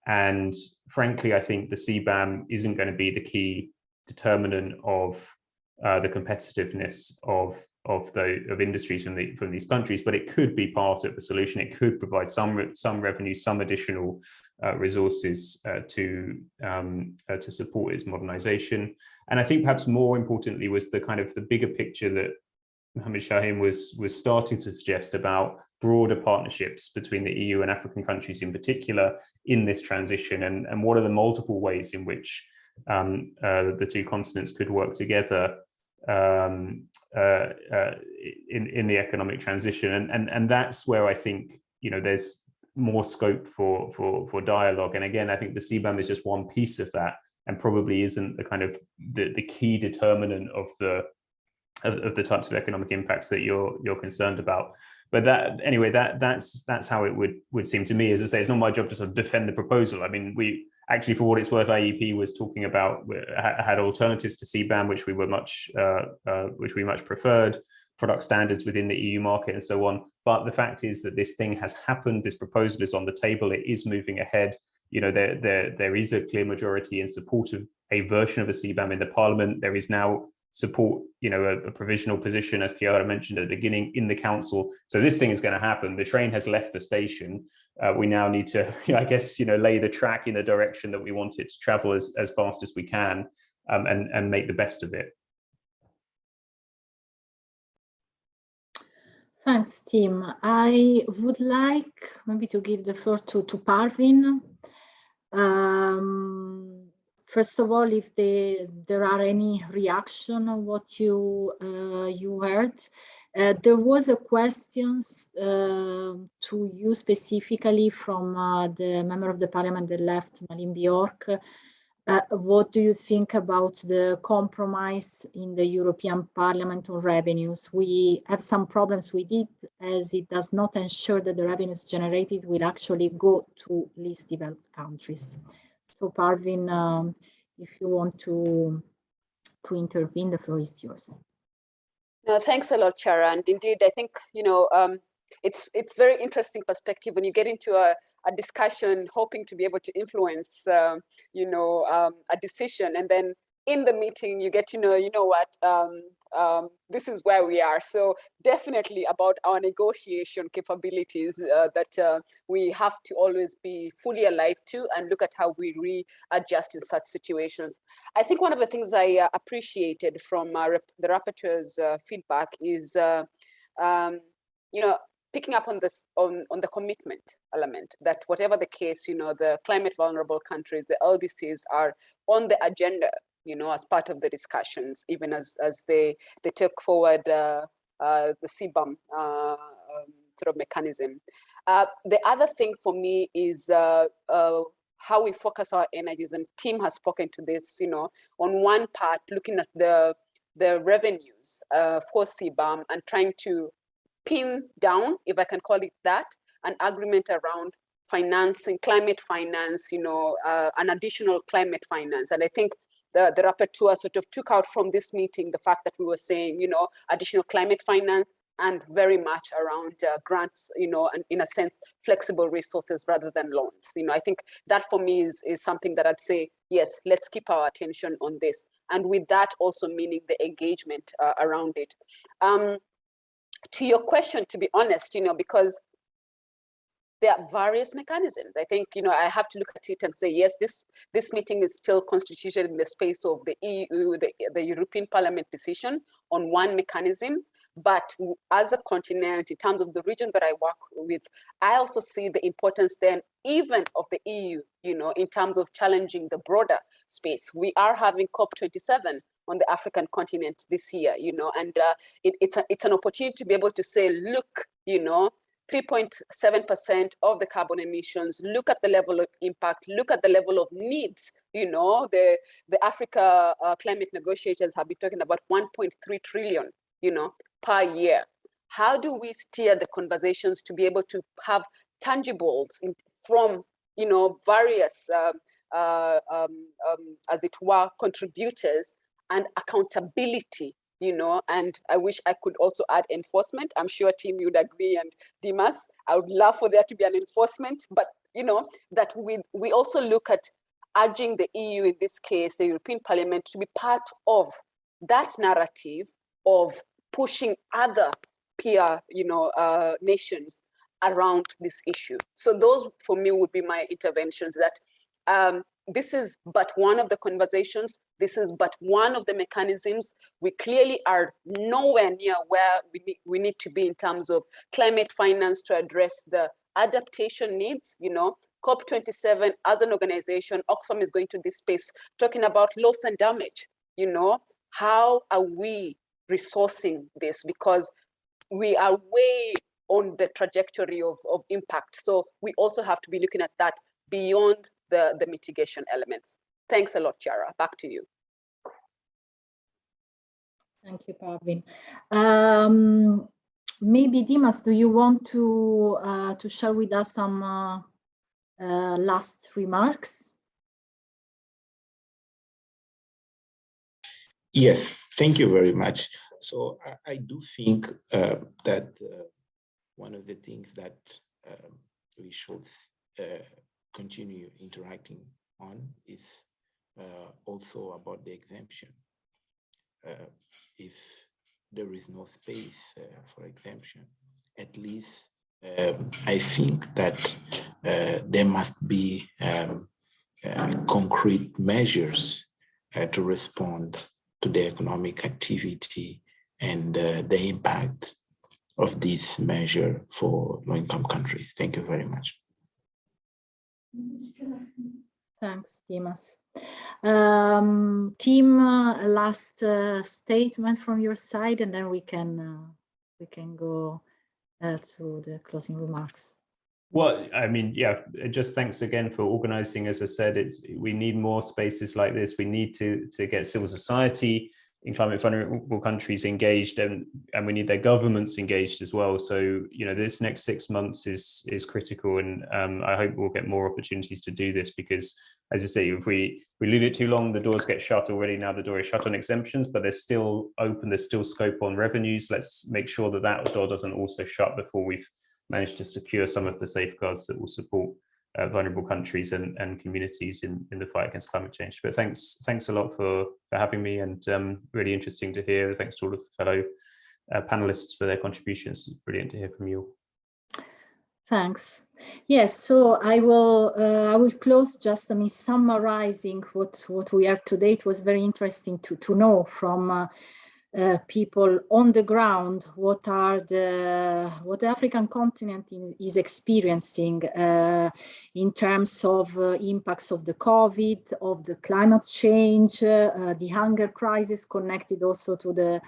And frankly, I think the CBAM isn't going to be the key determinant of the competitiveness of industries from these countries, but it could be part of the solution. It could provide some revenue, some additional resources to support its modernization. And I think perhaps more importantly was the bigger picture that Mohammed Chahim was starting to suggest about broader partnerships between the EU and African countries in particular in this transition, and what are the multiple ways in which the two continents could work together in the economic transition. And that's where I think there's more scope for dialogue. And again, I think the CBAM is just one piece of that, and probably isn't the key determinant of the types of economic impacts that you're concerned about. But that's how it would seem to me. As I say, it's not my job to sort of defend the proposal. I mean, we actually, for what it's worth, IEP was talking about had alternatives to CBAM, which we much preferred, product standards within the EU market and so on. But the fact is that this thing has happened. This proposal is on the table. It is moving ahead. There is a clear majority in support of a version of a CBAM in the Parliament. There is now support, a provisional position, as Chiara mentioned at the beginning, in the council. So this thing is going to happen. The train has left the station. We now need to, I guess, lay the track in the direction that we want it to travel as fast as we can, and make the best of it. Thanks, Tim. I would like maybe to give the floor to Parvin. First of all, if there are any reaction on what you heard. There was a question to you specifically from the member of the parliament that left, Malin Bjork. What do you think about the compromise in the European Parliament on revenues? We have some problems with it, as it does not ensure that the revenues generated will actually go to least developed countries. So Parvin, if you want to intervene, the floor is yours. No, thanks a lot, Chara. And indeed, I think, it's very interesting perspective when you get into a discussion, hoping to be able to influence, you know, a decision, and then in the meeting you get to know, you know what, this is where we are. So definitely about our negotiation capabilities that we have to always be fully alive to and look at how we readjust in such situations. I think one of the things I appreciated from the rapporteur's feedback is, you know, picking up on this, on the commitment element, that whatever the case, you know, the climate vulnerable countries, the LDCs are on the agenda, you know, as part of the discussions, even as they took forward the CBAM sort of mechanism. The other thing for me is how we focus our energies, and Tim has spoken to this, you know, on one part, looking at the revenues for CBAM and trying to pin down, if I can call it that, an agreement around financing, climate finance, you know, an additional climate finance. And I think the rapporteur sort of took out from this meeting the fact that we were saying, you know, additional climate finance and very much around grants, you know, and in a sense, flexible resources rather than loans. You know, I think that for me is something that I'd say, yes, let's keep our attention on this. And with that also meaning the engagement around it. To your question, to be honest, you know, because there are various mechanisms. I think, you know, I have to look at it and say, yes, this meeting is still constituted in the space of the EU, the European Parliament decision on one mechanism. But as a continent, in terms of the region that I work with, I also see the importance then even of the EU, you know, in terms of challenging the broader space. We are having COP27 on the African continent this year, you know, and it's an opportunity to be able to say, look, you know, 3.7% of the carbon emissions, look at the level of impact, look at the level of needs, you know, the Africa climate negotiators have been talking about 1.3 trillion, you know, per year. How do we steer the conversations to be able to have tangibles from, you know, various, as it were, contributors, and accountability, you know, and I wish I could also add enforcement. I'm sure Tim, you'd agree, and Dimas, I would love for there to be an enforcement, but, you know, that we also look at urging the EU, in this case, the European Parliament, to be part of that narrative of pushing other peer, you know, nations around this issue. So those, for me, would be my interventions, that this is but one of the conversations. This is but one of the mechanisms. We clearly are nowhere near where we need to be in terms of climate finance to address the adaptation needs. You know, COP27 as an organization, Oxfam is going to this space talking about loss and damage. You know, how are we resourcing this? Because we are way on the trajectory of impact. So we also have to be looking at that beyond the mitigation elements. Thanks a lot, Chiara. Back to you. Thank you, Parvin. Maybe Dimas, do you want to share with us some last remarks? Yes, thank you very much. So I do think that one of the things that we should continue interacting on is also about the exemption. If there is no space for exemption, at least I think that there must be concrete measures to respond to the economic activity and the impact of this measure for low-income countries. Thank you very much. Thanks, Dimas. Tim, a last statement from your side, and then we can go to the closing remarks. Well, I mean, yeah, just thanks again for organizing. As I said, we need more spaces like this. We need to get civil society in climate vulnerable countries engaged, and we need their governments engaged as well. So, you know, this next 6 months is critical, and I hope we'll get more opportunities to do this, because, as I say, if we leave it too long, the doors get shut already. Now the door is shut on exemptions, but they're still open. There's still scope on revenues. Let's make sure that that door doesn't also shut before we've managed to secure some of the safeguards that will support vulnerable countries and communities in the fight against climate change. But thanks a lot for having me, and really interesting to hear. Thanks to all of the fellow panelists for their contributions. It's brilliant to hear from you. Thanks. Yes, so I will close just summarizing what we are today. It was very interesting to know from people on the ground what the African continent is experiencing in terms of impacts of the COVID, of the climate change, the hunger crisis connected also to the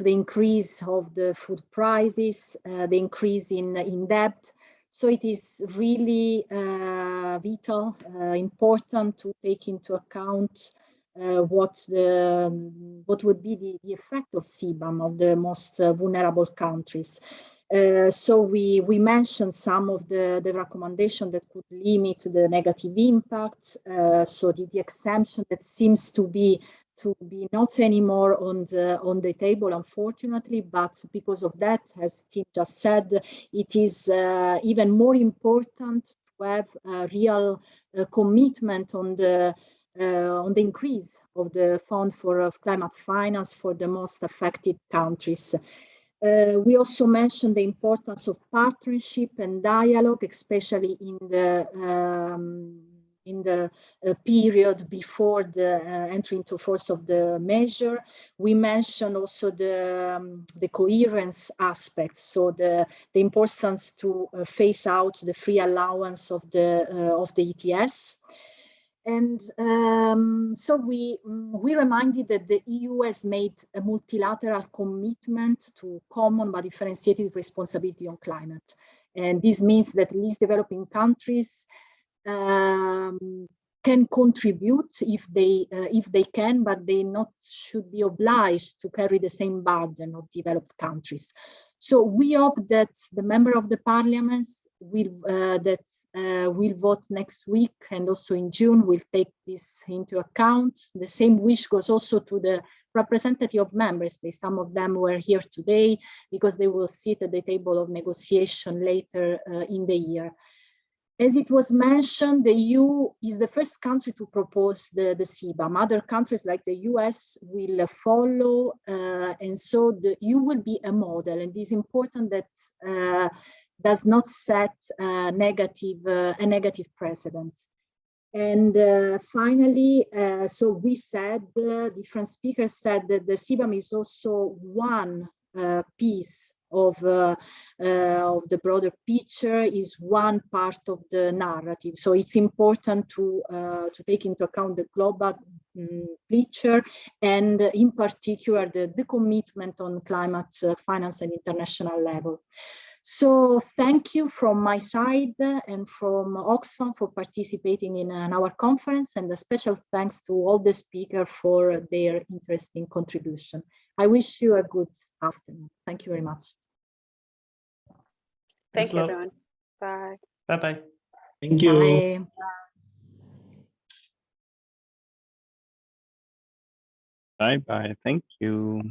increase of the food prices, the increase in debt. So it is really vital, important to take into account what would be the effect of CBAM of the most vulnerable countries. So we mentioned some of the recommendations that could limit the negative impact. So the exemption that seems to be not anymore on the table, unfortunately, but because of that, as Tim just said, it is even more important to have a real commitment on the increase of the fund for climate finance for the most affected countries. We also mentioned the importance of partnership and dialogue, especially in the period before the entry into force of the measure. We mentioned also the coherence aspects, so the importance to phase out the free allowance of the ETS. And so we reminded that the EU has made a multilateral commitment to common but differentiated responsibility on climate. And this means that least developing countries can contribute if they can, but they should be obliged to carry the same burden of developed countries. So we hope that the member of the parliaments will vote next week and also in June will take this into account. The same wish goes also to the representative of member states. Some of them were here today because they will sit at the table of negotiation later in the year. As it was mentioned, the EU is the first country to propose the CBAM. Other countries like the US will follow, and so the EU will be a model. And it is important that does not set a negative precedent. And finally, so we said, different speakers said that the CBAM is also one piece of the broader picture, is one part of the narrative. So it's important to take into account the global picture and in particular the commitment on climate finance at international level. So thank you from my side and from Oxfam for participating in our conference, and a special thanks to all the speakers for their interesting contribution. I wish you a good afternoon. Thank you very much. Thank you, everyone. Bye. Bye-bye. Thank you. Bye. Bye-bye. Thank you.